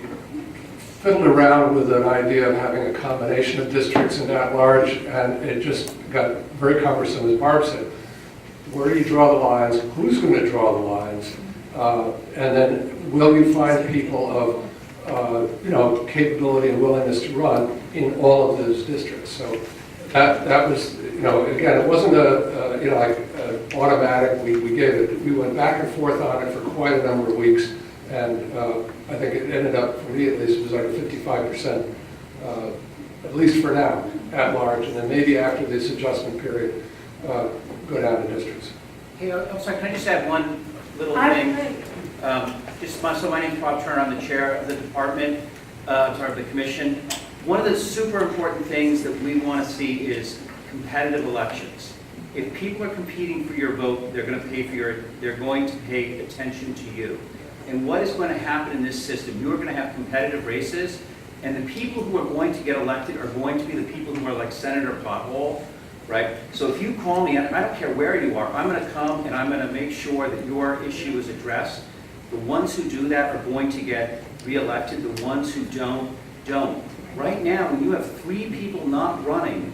fiddled around with an idea of having a combination of districts and at-large, and it just got very cumbersome, as Barb said. Where do you draw the lines? Who's going to draw the lines? And then will you find people of capability and willingness to run in all of those districts? So that was, again, it wasn't automatic. We went back and forth on it for quite a number of weeks, and I think it ended up, for me at least, it was like a 55%, at least for now, at large, and then maybe after this adjustment period, go down to districts. Hey, I'm sorry, can I just add one little thing? So my name's Bob Turner, I'm the chair of the department, of the commission. One of the super important things that we want to see is competitive elections. If people are competing for your vote, they're going to pay attention to you. And what is going to happen in this system? You are going to have competitive races, and the people who are going to get elected are going to be the people who are like Senator Pothole, right? So if you call me, I don't care where you are, I'm going to come and I'm going to make sure that your issue is addressed. The ones who do that are going to get reelected. The ones who don't. Right now, when you have 3 people not running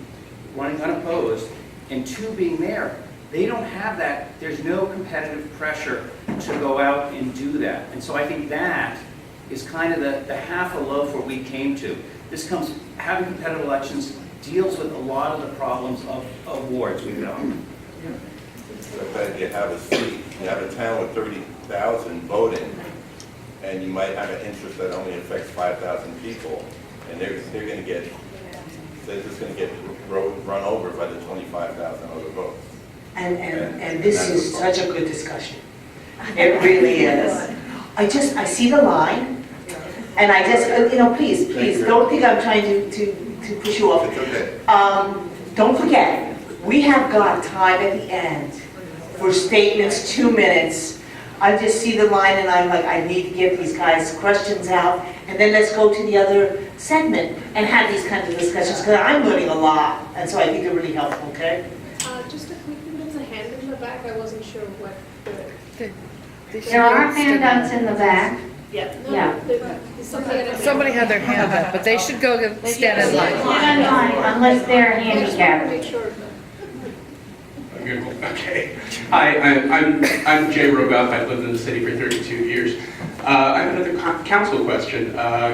unopposed, and 2 being there, they don't have that. There's no competitive pressure to go out and do that. And so I think that is kind of the half a loaf where we came to. Having competitive elections deals with a lot of the problems of wards we've got. But you have a town with 30,000 voting, and you might have an interest that only affects 5,000 people, and they're just going to get run over by the 25,000 other votes. And this is such a good discussion. It really is. I see the line, and I just, please, don't think I'm trying to push you off. It's okay. Don't forget, we have got time at the end for statements, 2 minutes. I just see the line and I'm like, I need to give these guys questions out, and then let's go to the other segment and have these kinds of discussions, because I'm learning a lot, and so I think they're really helpful, okay? Just a quick thing, there's a hand in the back, I wasn't sure what the... There are handouts in the back. Yeah. Yeah. Somebody had their hand up, but they should go stand in line. Stand in line unless they're handicapped. Make sure. Okay. Hi, I'm Jay Rogoff. I've lived in the city for 32 years. I have another council question.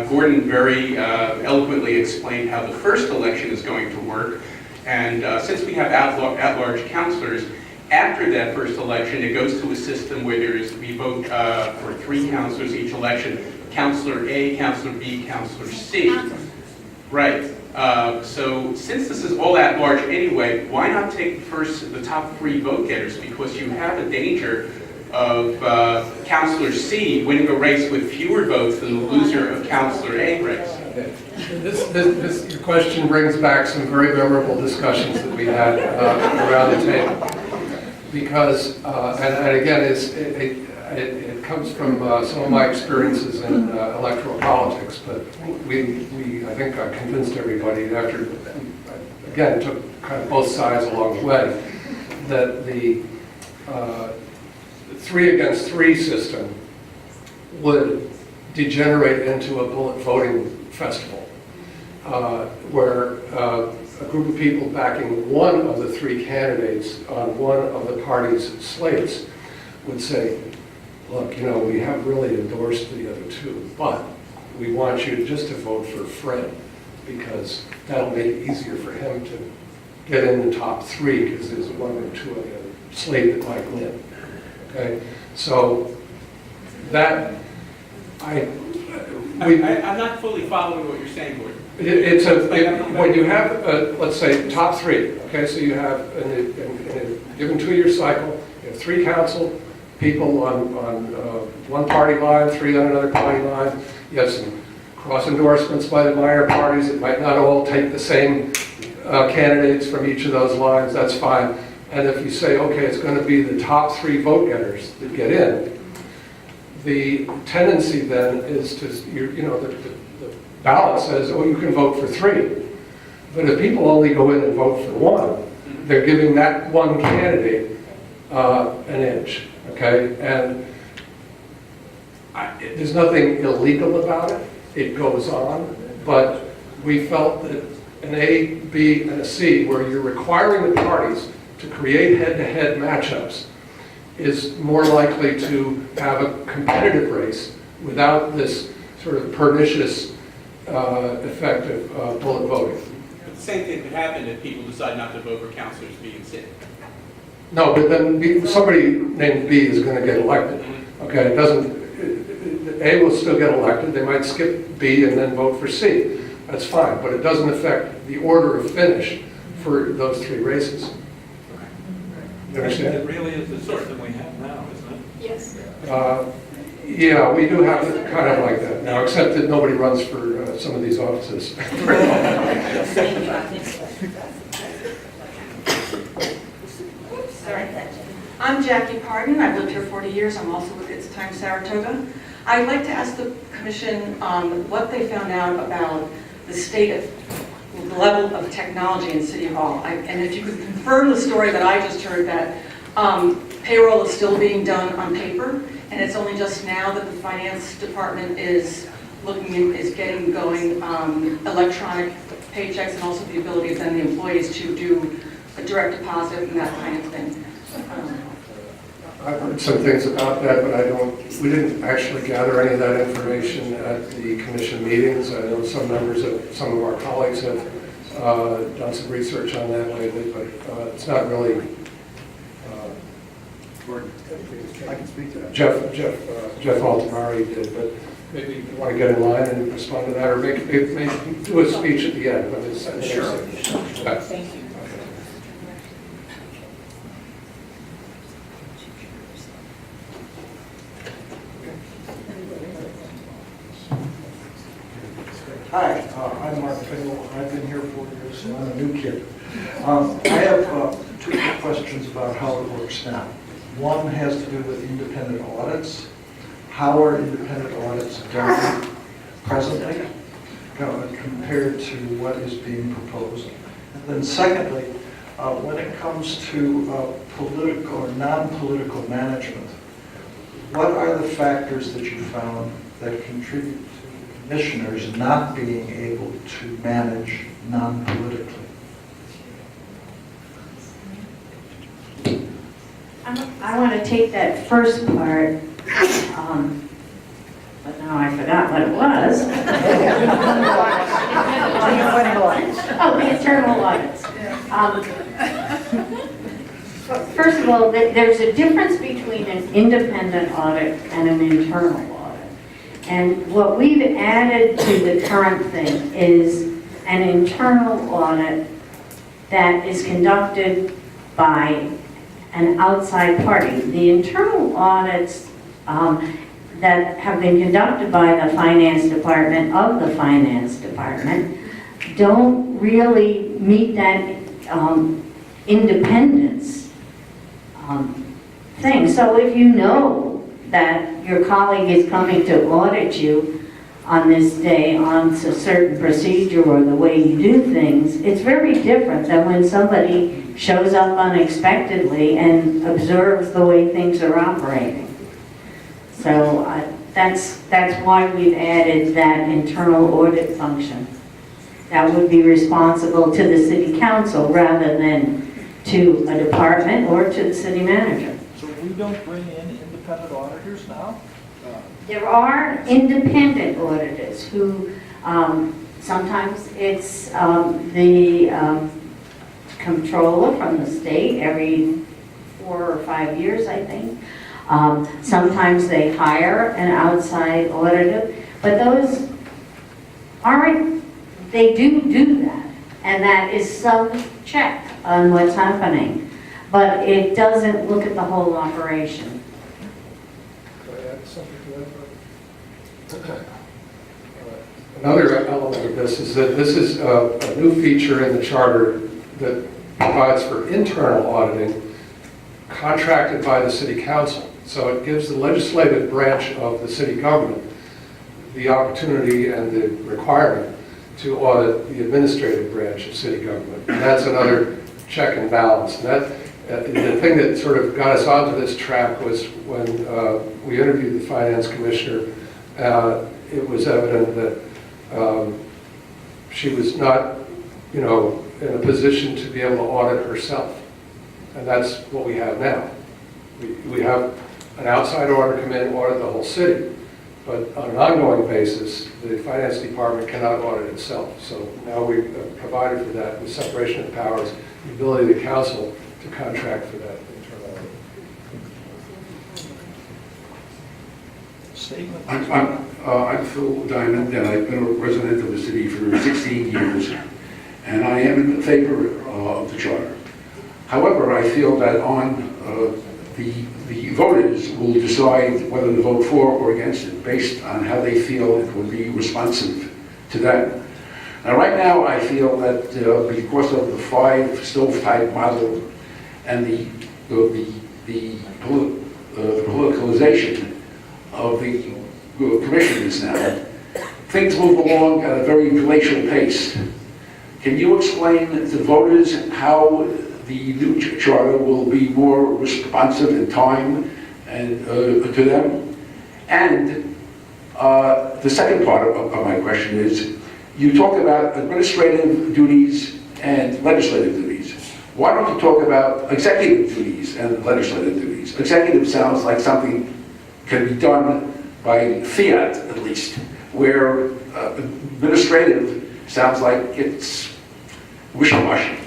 Gordon very eloquently explained how the first election is going to work. And since we have at-large councilors, after that first election, it goes to a system where we vote for 3 councilors each election. Councilor A, Councilor B, Councilor C. Right. So since this is all at large anyway, why not take the top 3 vote getters? Because you have a danger of Councilor C winning a race with fewer votes than the loser of Councilor A race. This question brings back some very memorable discussions that we had around the table. Because, and again, it comes from some of my experiences in electoral politics, but I think I convinced everybody after, again, took kind of both sides along the way, that the 3 against 3 system would degenerate into a bullet voting festival, where a group of people backing one of the 3 candidates on one of the party's slates would say, look, you know, we have really endorsed the other 2, but we want you just to vote for Fred, because that'll make it easier for him to get in the top 3, because there's 1 or 2 on the other slate that might win. Okay, so that I'm not fully following what you're saying, Gordon. When you have, let's say, top 3, okay, so you have, in a given 2-year cycle, you have 3 council people on one party line, 3 on another party line. You have some cross endorsements by the minor parties. It might not all take the same candidates from each of those lines, that's fine. And if you say, okay, it's going to be the top 3 vote getters that get in, the tendency then is to, the ballot says, oh, you can vote for 3. But if people only go in and vote for 1, they're giving that one candidate an edge, okay? And there's nothing illegal about it. It goes on. But we felt that an A, B, and a C, where you're requiring the parties to create head-to-head matchups, is more likely to have a competitive race without this sort of pernicious effect of bullet voting. But the same thing could happen if people decide not to vote for councilors B and C. No, but then somebody named B is going to get elected. Okay, it doesn't. A will still get elected. They might skip B and then vote for C. That's fine, but it doesn't affect the order of finish for those 3 races. You understand? It really is the sort that we have now, isn't it? Yes. Yeah, we do have it kind of like that now, except that nobody runs for some of these offices. Sorry. I'm Jackie Pardon. I've lived here 40 years. I'm also with It's Time Saratoga. I'd like to ask the Commission what they found out about the state of the level of technology in City Hall. And if you could confirm the story that I just heard, that payroll is still being done on paper, and it's only just now that the finance department is getting going electronic paychecks, and also the ability of then the employees to do a direct deposit and that kind of thing. I've heard some things about that, but we didn't actually gather any of that information at the commission meetings. I know some of our colleagues have done some research on that lately, but it's not really. I can speak to that. Jeff Altamari did, but maybe you want to get in line and respond to that, or maybe do a speech at the end. Sure. Thank you. Hi, I'm Mark Fingal. I've been here 4 years, so I'm a new kid. I have 2 quick questions about how it works now. One has to do with independent audits. How are independent audits done presently compared to what is being proposed? And then secondly, when it comes to political or non-political management, what are the factors that you found that contribute to commissioners not being able to manage non-politically? I want to take that first part, but now I forgot what it was. Oh, the internal audits. First of all, there's a difference between an independent audit and an internal audit. And what we've added to the current thing is an internal audit that is conducted by an outside party. The internal audits that have been conducted by the finance department of the finance department don't really meet that independence thing. So if you know that your colleague is coming to audit you on this day on a certain procedure or the way you do things, it's very different than when somebody shows up unexpectedly and observes the way things are operating. So that's why we've added that internal audit function. That would be responsible to the city council rather than to a department or to the city manager. So we don't bring in independent auditors now? There are independent auditors who, sometimes it's the controller from the state every 4 or 5 years, I think. Sometimes they hire an outside auditor, but those aren't, they do that. And that is some check on what's happening. But it doesn't look at the whole operation. Can I add something to that? Another element of this is that this is a new feature in the charter that provides for internal auditing contracted by the city council. So it gives the legislative branch of the city government the opportunity and the requirement to audit the administrative branch of city government. And that's another check and balance. And that, the thing that sort of got us onto this track was when we interviewed the finance commissioner, it was evident that she was not, in a position to be able to audit herself. And that's what we have now. We have an outside auditor come in and audit the whole city. But on an ongoing basis, the finance department cannot audit itself. So now we've provided for that with separation of powers, the ability of the council to contract for that internal audit. Statement? I'm Phil Diamond, and I've been a resident of the city for 16 years, and I am in favor of the charter. However, I feel that on the voters will decide whether to vote for or against it based on how they feel it would be responsive to them. Now, right now, I feel that because of the 5 stovepipe model and the politicalization of the commissioners now, things move along at a very glacial pace. Can you explain to voters how the new charter will be more responsive in time and to them? And the second part of my question is, you talk about administrative duties and legislative duties. Why don't you talk about executive duties and legislative duties? Executive sounds like something can be done by fiat, at least, where administrative sounds like it's wishy-washy.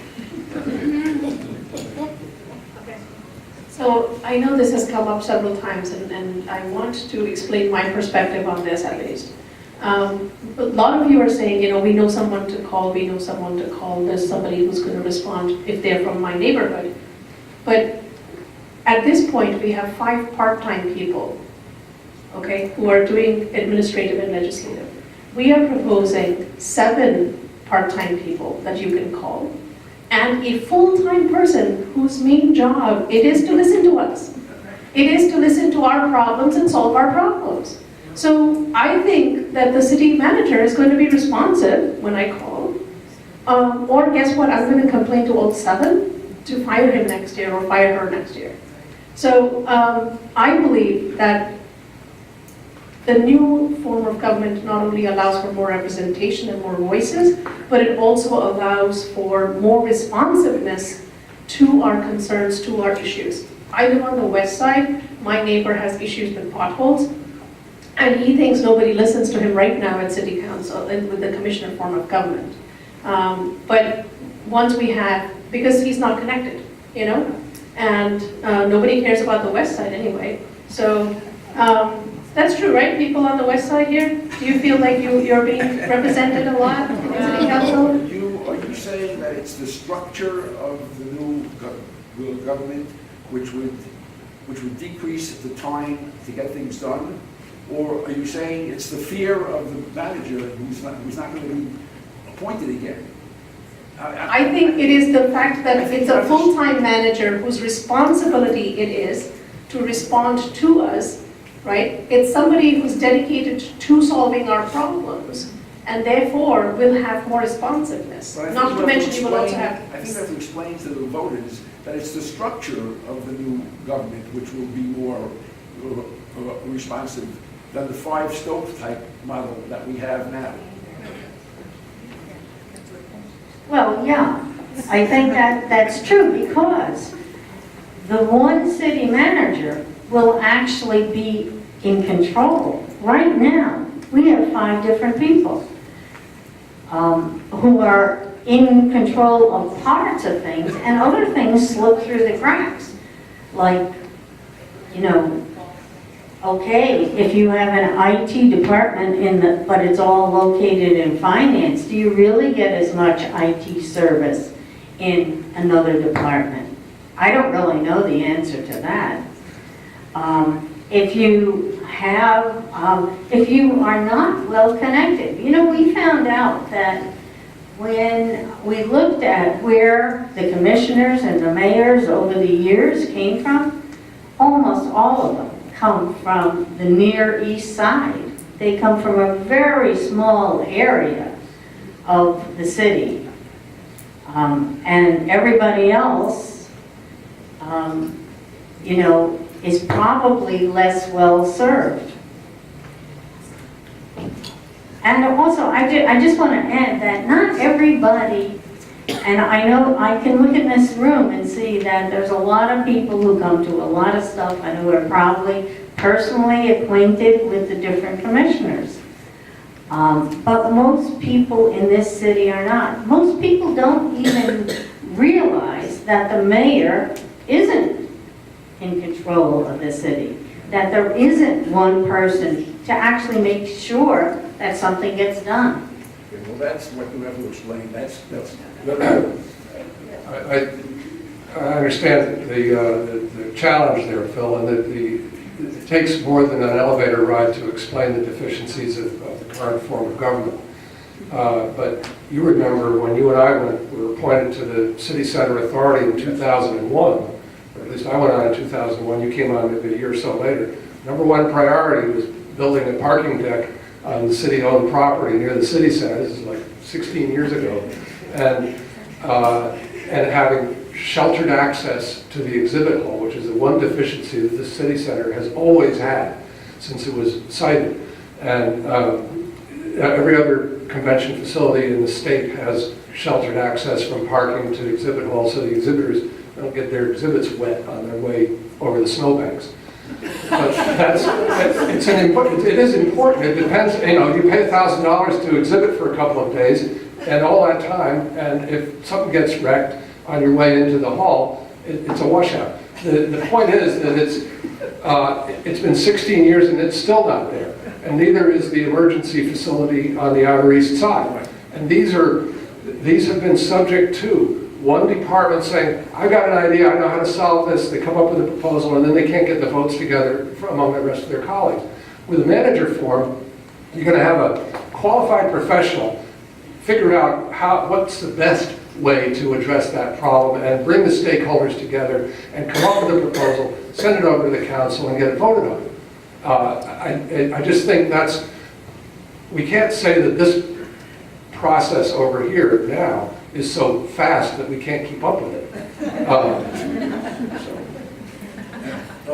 So I know this has come up several times, and I want to explain my perspective on this at least. A lot of you are saying, we know someone to call, there's somebody who's going to respond if they're from my neighborhood. But at this point, we have 5 part-time people, okay, who are doing administrative and legislative. We are proposing 7 part-time people that you can call, and a full-time person whose main job it is to listen to us. It is to listen to our problems and solve our problems. So I think that the city manager is going to be responsive when I call. Or guess what, I'm going to complain to all 7 to fire him next year or fire her next year. So I believe that the new form of government not only allows for more representation and more voices, but it also allows for more responsiveness to our concerns, to our issues. I live on the west side. My neighbor has issues with potholes, and he thinks nobody listens to him right now at City Council and with the commissioner form of government. But once we have, because he's not connected, you know, and nobody cares about the west side anyway. So that's true, right? People on the west side here, do you feel like you're being represented a lot in City Council? Are you saying that it's the structure of the new government which would decrease the time to get things done? Or are you saying it's the fear of the manager who's not going to be appointed again? I think it is the fact that it's a full-time manager whose responsibility it is to respond to us, right? It's somebody who's dedicated to solving our problems, and therefore will have more responsiveness. Not to mention you will also have... I think you have to explain to the voters that it's the structure of the new government which will be more responsive than the 5 type model that we have now. Well, yeah, I think that's true, because the one city manager will actually be in control. Right now, we have 5 different people who are in control of parts of things, and other things slip through the cracks. Like, you know, okay, if you have an IT department but it's all located in finance, do you really get as much IT service in another department? I don't really know the answer to that. If you are not well connected, you know, we found out that when we looked at where the commissioners and the mayors over the years came from, almost all of them come from the Near East Side. They come from a very small area of the city. And everybody else, you know, is probably less well served. And also, I just want to add that not everybody, and I know I can look in this room and see that there's a lot of people who come to a lot of stuff and who are probably personally acquainted with the different commissioners. But most people in this city are not. Most people don't even realize that the mayor isn't in control of the city, that there isn't one person to actually make sure that something gets done. Okay, well, that's what you have to explain. I understand the challenge there, Phil, and that it takes more than an elevator ride to explain the deficiencies of the current form of government. But you remember when you and I were appointed to the City Center Authority in 2001, or at least I went on in 2001, you came on maybe a year or so later. Number one priority was building a parking deck on the city-owned property near the city center. This is like 16 years ago. And having sheltered access to the exhibit hall, which is the one deficiency that the city center has always had since it was sited. And every other convention facility in the state has sheltered access from parking to the exhibit hall, so the exhibitors don't get their exhibits wet on their way over the snowbanks. But it is important. It depends, you know, you pay $1,000 to exhibit for a couple of days, and all that time, and if something gets wrecked on your way into the hall, it's a washout. The point is that it's been 16 years and it's still not there, and neither is the emergency facility on the Outer East Side. And these have been subject to one department saying, I've got an idea, I know how to solve this. They come up with a proposal, and then they can't get the votes together among the rest of their colleagues. With a manager form, you're going to have a qualified professional figure out what's the best way to address that problem and bring the stakeholders together and come up with a proposal, send it over to the council and get it voted on. I just think that's, we can't say that this process over here now is so fast that we can't keep up with it.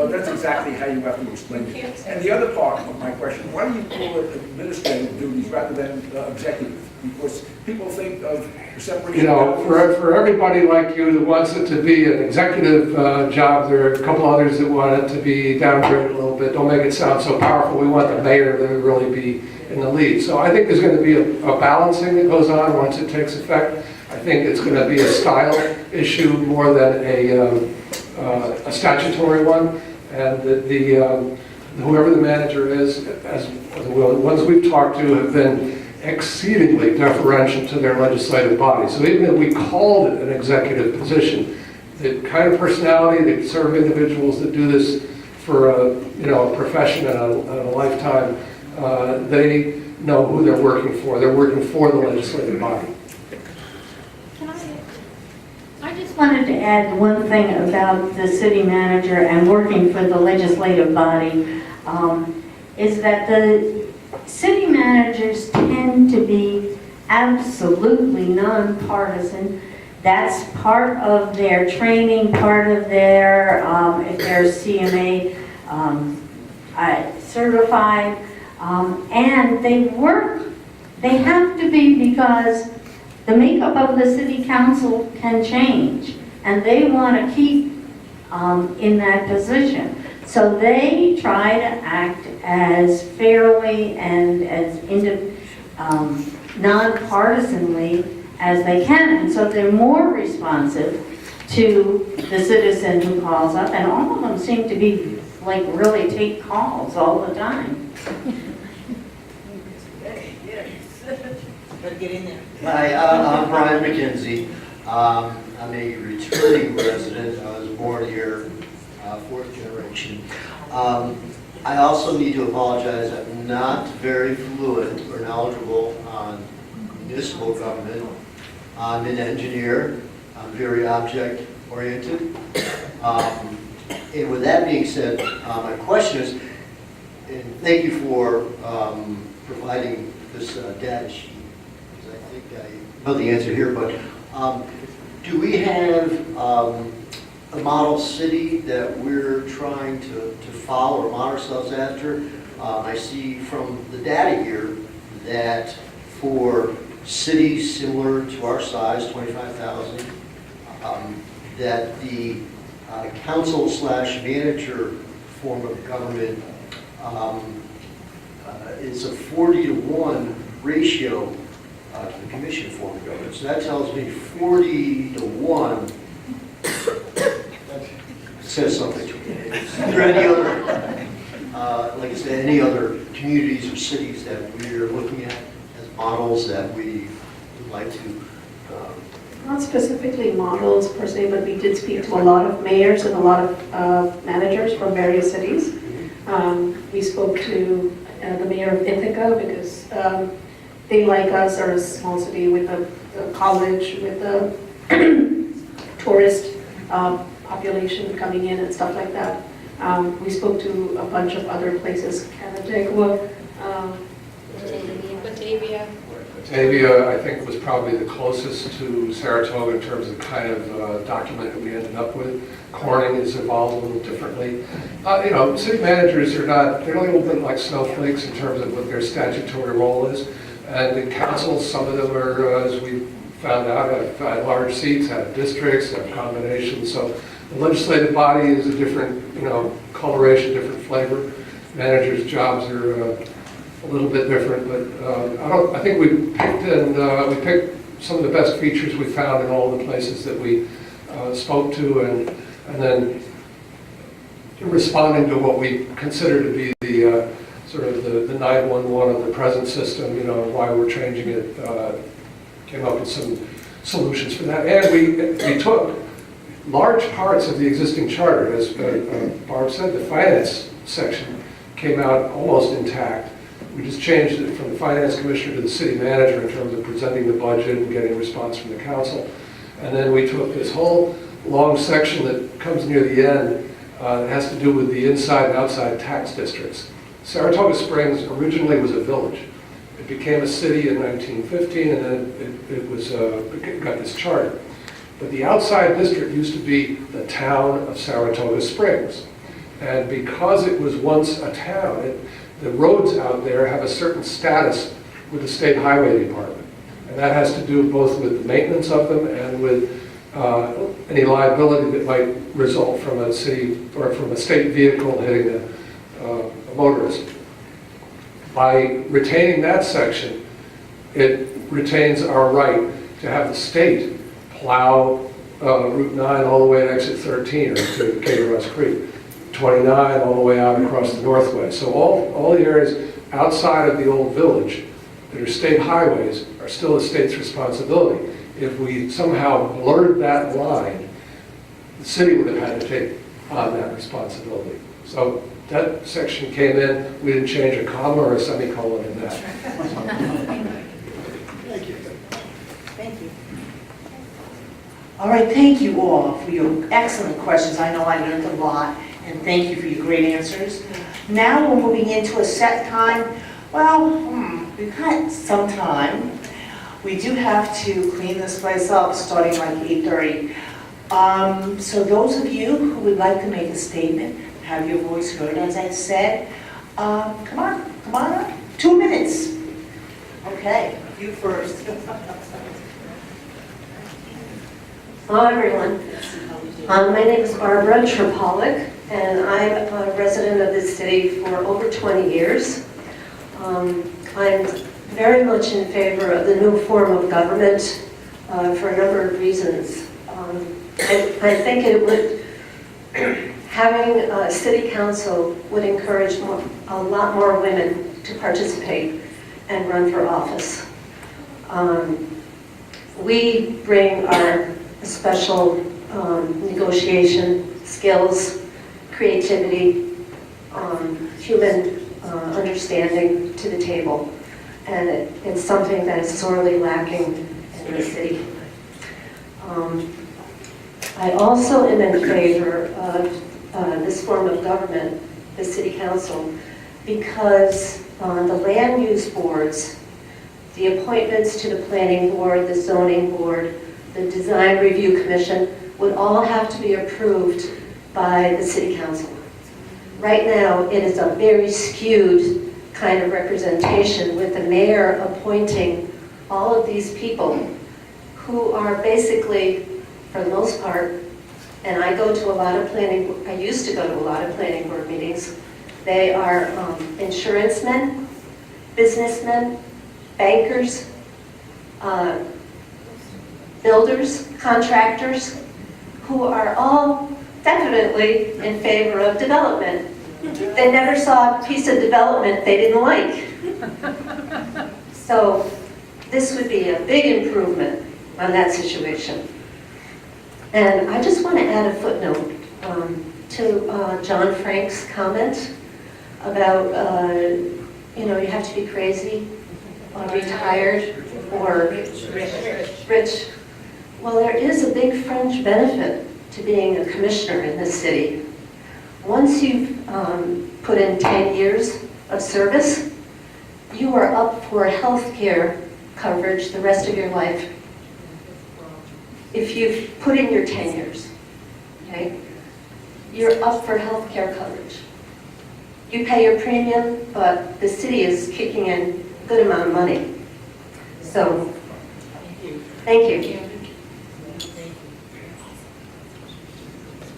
That's exactly how you have to explain it. And the other part of my question, why do you call it administrative duties rather than executive? Because people think of separation. You know, for everybody like you that wants it to be an executive job, there are a couple others that want it to be downgraded a little bit. Don't make it sound so powerful. We want the mayor to really be in the lead. So I think there's going to be a balancing that goes on once it takes effect. I think it's going to be a style issue more than a statutory one. And whoever the manager is, as the ones we've talked to have been exceedingly deferential to their legislative body. So even if we called it an executive position, the kind of personality, the sort of individuals that do this for a profession and a lifetime, they know who they're working for. They're working for the legislative body. I just wanted to add one thing about the city manager and working for the legislative body, is that the city managers tend to be absolutely nonpartisan. That's part of their training, part of their, if they're CMA certified, and they have to be because the makeup of the city council can change, and they want to keep in that position. So they try to act as fairly and as nonpartisanly as they can, and so they're more responsive to the citizen who calls up, and all of them seem to be like really take calls all the time. Better get in there. Hi, I'm Brian McKenzie. I'm a returning resident. I was born here, fourth generation. I also need to apologize. I'm not very fluent or knowledgeable on municipal government. I'm an engineer. I'm very object-oriented. And with that being said, my question is, and thank you for providing this data sheet. I think I know the answer here, but do we have a model city that we're trying to follow or model ourselves after? I see from the data here that for cities similar to our size, 25,000, that the council/manager form of government is a 40-to-1 ratio to the commission form of government. So that tells me 40-to-1 says something to me. Is there any other, like I said, any other communities or cities that we're looking at as models that we would like to? Not specifically models per se, but we did speak to a lot of mayors and a lot of managers from various cities. We spoke to the mayor of Ithaca because they, like us, are a small city with a college, with a tourist population coming in and stuff like that. We spoke to a bunch of other places, Canandaigua, Batavia, I think, was probably the closest to Saratoga in terms of the kind of document that we ended up with. Corning has evolved a little differently. City managers are not, they're a little bit like snowflakes in terms of what their statutory role is. And the councils, some of them are, as we found out, have large seats, have districts, have combinations. So the legislative body is a different, coloration, different flavor. Managers' jobs are a little bit different, but I think we picked some of the best features we found in all the places that we spoke to, and then responding to what we consider to be the sort of the 911 of the present system, why we're changing it, came up with some solutions for that. And we took large parts of the existing charter, as Barb said, the finance section came out almost intact. We just changed it from the finance commissioner to the city manager in terms of presenting the budget and getting a response from the council. And then we took this whole long section that comes near the end that has to do with the inside and outside tax districts. Saratoga Springs originally was a village. It became a city in 1915, and then it got this charter. But the outside district used to be the town of Saratoga Springs. And because it was once a town, the roads out there have a certain status with the state highway department. And that has to do both with the maintenance of them and with any liability that might result from a city or from a state vehicle hitting a motorist. By retaining that section, it retains our right to have the state plow Route 9 all the way to exit 13 or to Cape Creek, 29 all the way out across the Northway. So all the areas outside of the old village that are state highways are still the state's responsibility. If we somehow blurred that line, the city would have had to take on that responsibility. So that section came in, we didn't change a comma or a semicolon in that. Thank you. Thank you. All right, thank you all for your excellent questions. I know I learned a lot, and thank you for your great answers. Now we're moving into a set time. Well, we've got some time. We do have to clean this place up starting like 8:30. So those of you who would like to make a statement, have your voice heard, as I said, come on up. 2 minutes. Okay, you first. Hello, everyone. My name is Barbara Tripolek, and I'm a resident of this city for over 20 years. I'm very much in favor of the new form of government for a number of reasons. I think it would, having a city council would encourage a lot more women to participate and run for office. We bring our special negotiation skills, creativity, human understanding to the table, and it's something that is sorely lacking in the city. I also am in favor of this form of government, the city council, because the land use boards, the appointments to the planning board, the zoning board, the design review commission would all have to be approved by the city council. Right now, it is a very skewed kind of representation with the mayor appointing all of these people who are basically, for the most part, and I go to a lot of I used to go to a lot of planning board meetings. They are insurance men, businessmen, bankers, builders, contractors, who are all definitely in favor of development. They never saw a piece of development they didn't like. So this would be a big improvement on that situation. And I just want to add a footnote to John Frank's comment about, you have to be crazy, retired, or rich. Well, there is a big fringe benefit to being a commissioner in this city. Once you've put in 10 years of service, you are up for health care coverage the rest of your life. If you've put in your 10 years, okay, you're up for health care coverage. You pay your premium, but the city is kicking in a good amount of money. So, thank you.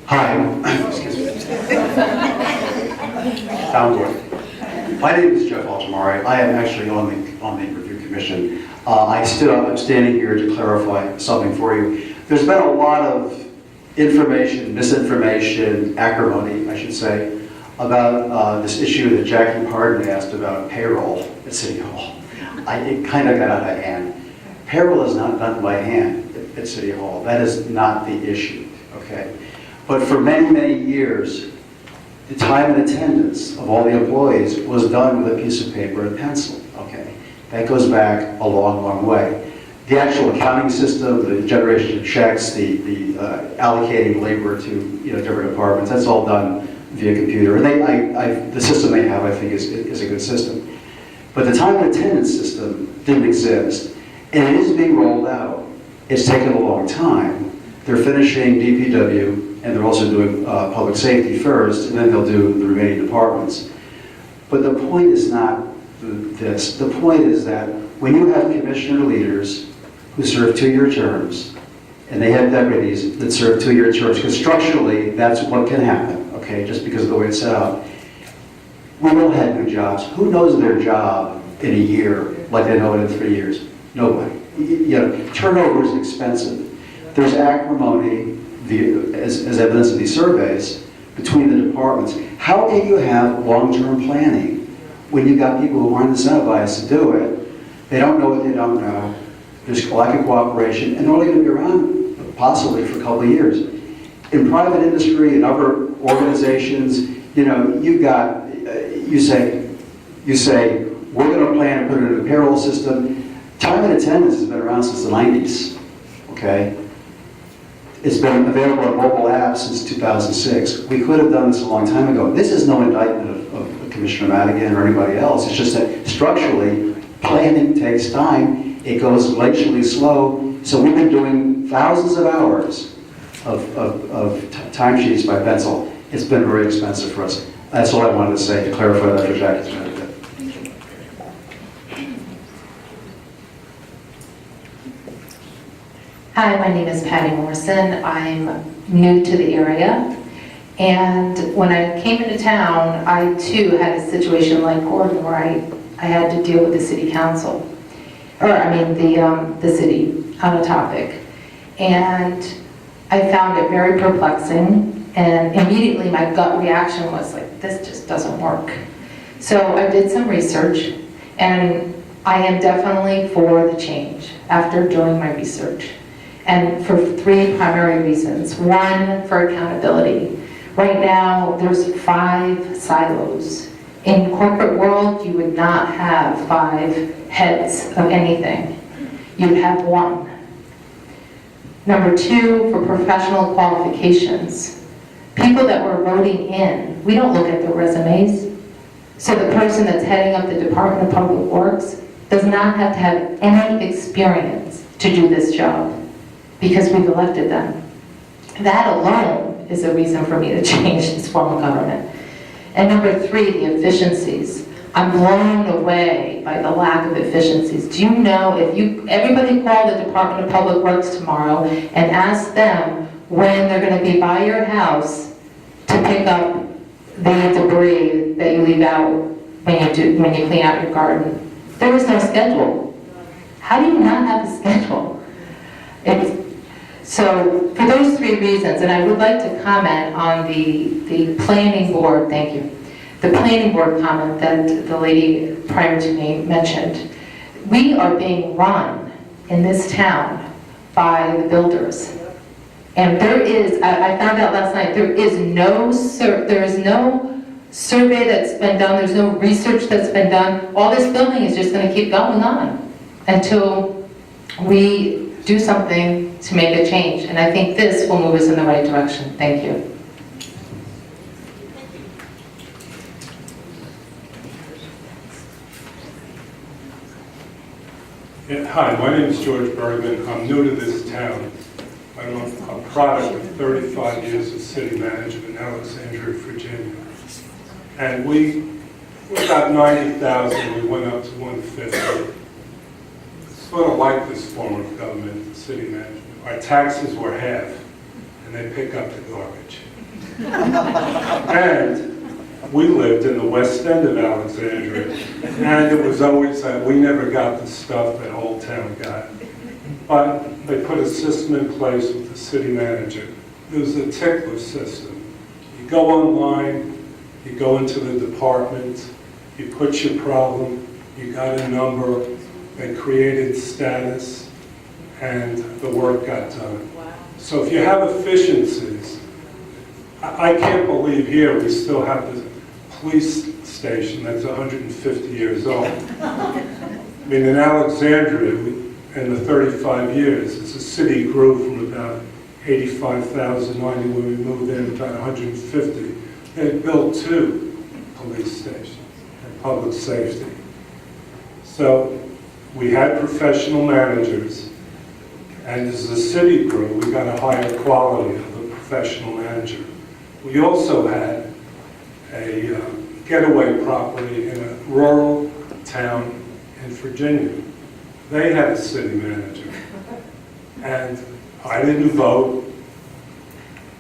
Hi. Excuse me. Sound good. My name is Jeff Altamari. I am actually on the review commission. I'm standing here to clarify something for you. There's been a lot of information, misinformation, acrimony, I should say, about this issue that Jackie Pardon asked about payroll at City Hall. It kind of got out of hand. Payroll is not done by hand at City Hall. That is not the issue, okay? But for many, many years, the time and attendance of all the employees was done with a piece of paper and pencil, okay? That goes back a long, long way. the actual accounting system, the generation of checks, the allocating labor to different departments, that's all done via computer. And the system they have, I think, is a good system. But the time and attendance system didn't exist, and it is being rolled out. It's taken a long time. They're finishing DPW, and they're also doing public safety first, and then they'll do the remaining departments. But the point is not this. The point is that when you have commissioner leaders who serve 2-year terms, and they have deputies that serve 2-year terms, because structurally, that's what can happen, okay, just because of the way it's set up. We all had new jobs. Who knows their job in a year like they know it in 3 years? Nobody. Turnover is expensive. There's acrimony, as evidence of these surveys, between the departments. How can you have long-term planning when you've got people who aren't incentivized to do it? They don't know what they don't know. There's a lack of cooperation, and they're only going to be around possibly for a couple of years. In private industry and other organizations, you say, we're going to plan to put it in a payroll system. Time and attendance has been around since the 90s, okay? It's been available on mobile apps since 2006. We could have done this a long time ago. This is no indictment of Commissioner Madigan or anybody else. It's just that structurally, planning takes time. It goes glacially slow. So we've been doing thousands of hours of timesheets by pencil. It's been very expensive for us. That's all I wanted to say to clarify that for Jackie's benefit. Hi, my name is Patty Morrison. I'm new to the area. And when I came into town, I too had a situation like Gordon where I had to deal with the city council. The city on a topic. And I found it very perplexing. And immediately my gut reaction was like, this just doesn't work. So I did some research, and I am definitely for the change after doing my research. And for 3 primary reasons. 1, for accountability. Right now, there's 5 silos. In corporate world, you would not have 5 heads of anything. You'd have 1. Number 2, for professional qualifications. People that we're voting in, we don't look at their resumes. So the person that's heading up the Department of Public Works does not have to have any experience to do this job because we've elected them. That alone is a reason for me to change this form of government. And number 3, the efficiencies. I'm blown away by the lack of efficiencies. Do you know, everybody call the Department of Public Works tomorrow and ask them when they're going to be by your house to pick up the debris that you leave out when you clean out your garden. There is no schedule. How do you not have a schedule? So for those 3 reasons, and I would like to comment on the planning board, thank you, the planning board comment that the lady prior to me mentioned. We are being run in this town by the builders. And there is, I found out last night, there is no survey that's been done, there's no research that's been done. All this building is just going to keep going on until we do something to make a change. And I think this will move us in the right direction. Thank you. Hi, my name is George Bergman. I'm new to this town. I'm a product of 35 years as city manager in Alexandria, Virginia. And we were about 90,000, we went up to 150. Sort of like this form of government, city management. Our taxes were half, and they pick up the garbage. And we lived in the west end of Alexandria, and it was always that we never got the stuff that Old Town got. But they put a system in place with the city manager. It was a tickler system. You go online, you go into the department, you put your problem, you got a number, they created status, and the work got done. Wow. So if you have efficiencies, I can't believe here we still have the police station that's 150 years old. I mean, in Alexandria, in the 35 years. As the city grew from about 85,000 when we moved in, about 150. They built 2 police stations and public safety. So we had professional managers, and as the city grew, we got a higher quality of a professional manager. We also had a getaway property in a rural town in Virginia. They had a city manager, and I didn't vote,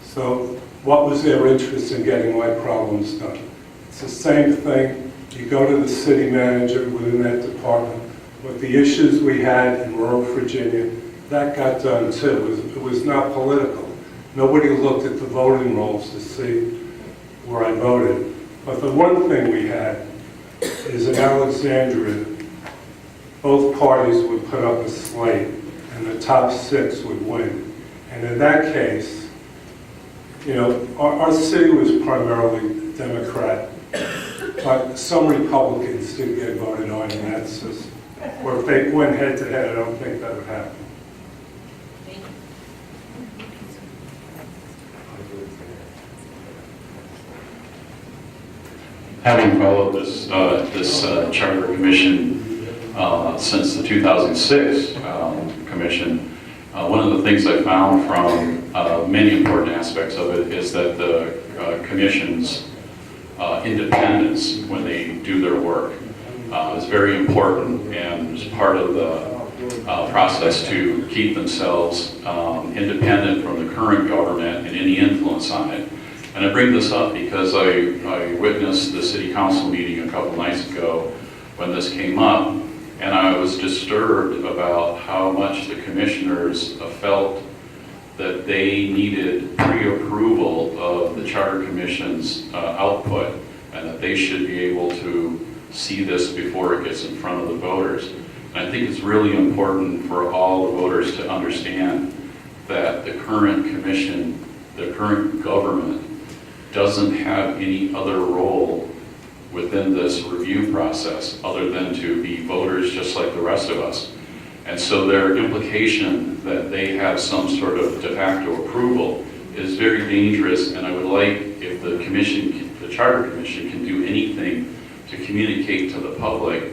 so what was their interest in getting my problems done? It's the same thing. You go to the city manager within that department. With the issues we had in rural Virginia, that got done too. It was not political. Nobody looked at the voting rolls to see where I voted. But the one thing we had is in Alexandria, both parties would put up a slate, and the top 6 would win. And in that case, you know, our city was primarily Democrat, but some Republicans did get voted on in that system. Or if they went head-to-head, I don't think that would happen. Having followed this Charter Commission since the 2006 Commission, one of the things I found from many important aspects of it is that the Commission's independence when they do their work is very important, and is part of the process to keep themselves independent from the current government and any influence on it. And I bring this up because I witnessed the city council meeting a couple nights ago when this came up, and I was disturbed about how much the commissioners felt that they needed pre-approval of the Charter Commission's output, and that they should be able to see this before it gets in front of the voters. And I think it's really important for all the voters to understand that the current commission, the current government, doesn't have any other role within this review process other than to be voters just like the rest of us. And so their implication that they have some sort of de facto approval is very dangerous, and I would like if the commission, the Charter Commission, can do anything to communicate to the public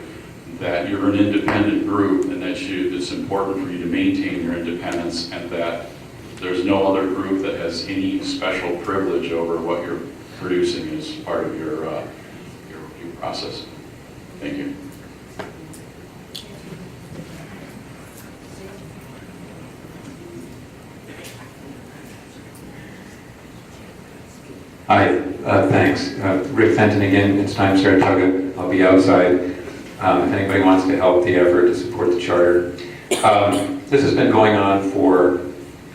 that you're an independent group and that it's important for you to maintain your independence, and that there's no other group that has any special privilege over what you're producing as part of your review process. Thank you. Hi, thanks. Rick Fenton again, It's Time Saratoga. I'll be outside if anybody wants to help the effort to support the charter. This has been going on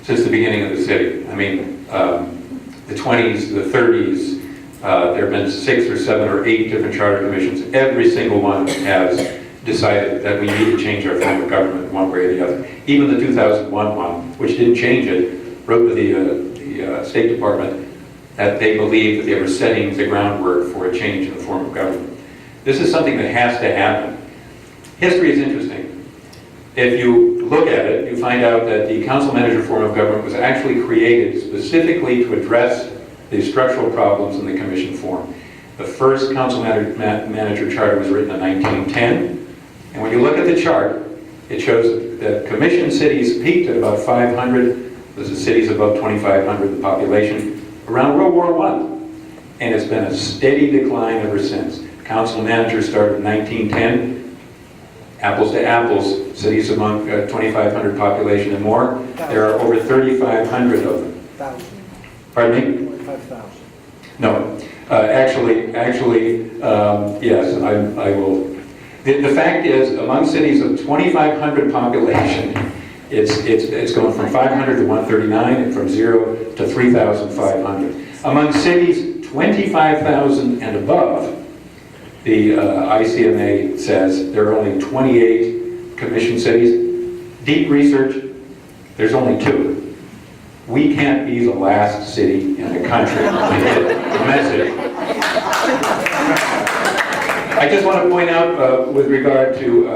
since the beginning of the city. I mean, the 20s, the 30s, there have been 6 or 7 or 8 different charter commissions. Every single one has decided that we need to change our form of government one way or the other. Even the 2001 one, which didn't change it, wrote to the State Department that they believed that they were setting the groundwork for a change in the form of government. This is something that has to happen. History is interesting. If you look at it, you find out that the council manager form of government was actually created specifically to address the structural problems in the commission form. The first council manager charter was written in 1910, and when you look at the chart, it shows that commission cities peaked at about 500. Those are cities above 2,500 in population around World War I, and it's been a steady decline ever since. Council manager started in 1910, apples to apples, cities among 2,500 population and more. There are over 3,500 of them. Pardon me? 5,000. No, actually, yes, I will. The fact is, among cities of 2,500 population, it's going from 500 to 139, and from 0 to 3,500. Among cities 25,000 and above, the ICMA says there are only 28 commission cities. Deep research, there's only 2. We can't be the last city in the country to get the message. I just want to point out with regard to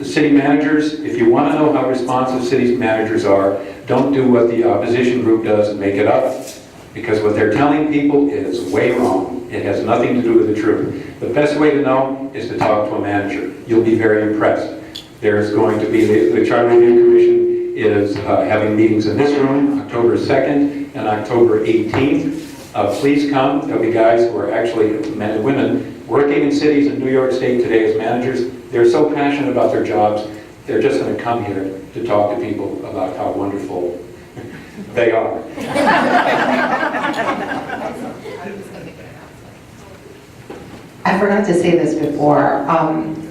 city managers, if you want to know how responsive city managers are, don't do what the opposition group does and make it up, because what they're telling people is way wrong. It has nothing to do with the truth. The best way to know is to talk to a manager. You'll be very impressed. There's going to be, the Charter Review Commission is having meetings in this room, October 2nd and October 18th. Please come. There'll be guys who are actually men and women working in cities in New York State today as managers. They're so passionate about their jobs, they're just going to come here to talk to people about how wonderful they are. I forgot to say this before.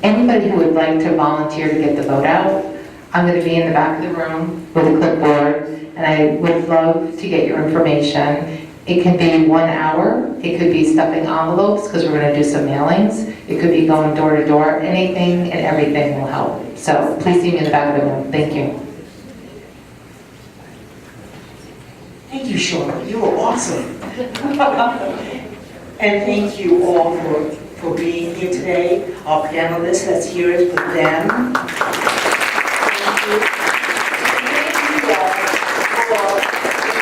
Anybody who would like to volunteer to get the vote out, I'm going to be in the back of the room with a clipboard, and I would love to get your information. It can be 1 hour. It could be stuffing envelopes, because we're going to do some mailings. It could be going door to door. Anything and everything will help. So please see me in the back of the room. Thank you. Thank you, Charlotte. You were awesome. And thank you all for being here today. Our panelists, let's hear it for them. Thank you. Thank you all for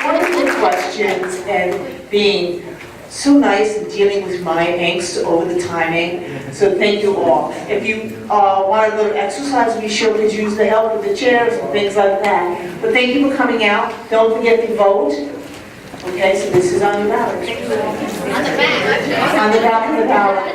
wonderful questions and being so nice and dealing with my angst over the timing. So thank you all. If you want a little exercise, we sure could use the help of the chairs and things like that. But thank you for coming out. Don't forget to vote. Okay, so this is on your ballot. On the back. On the back of the ballot.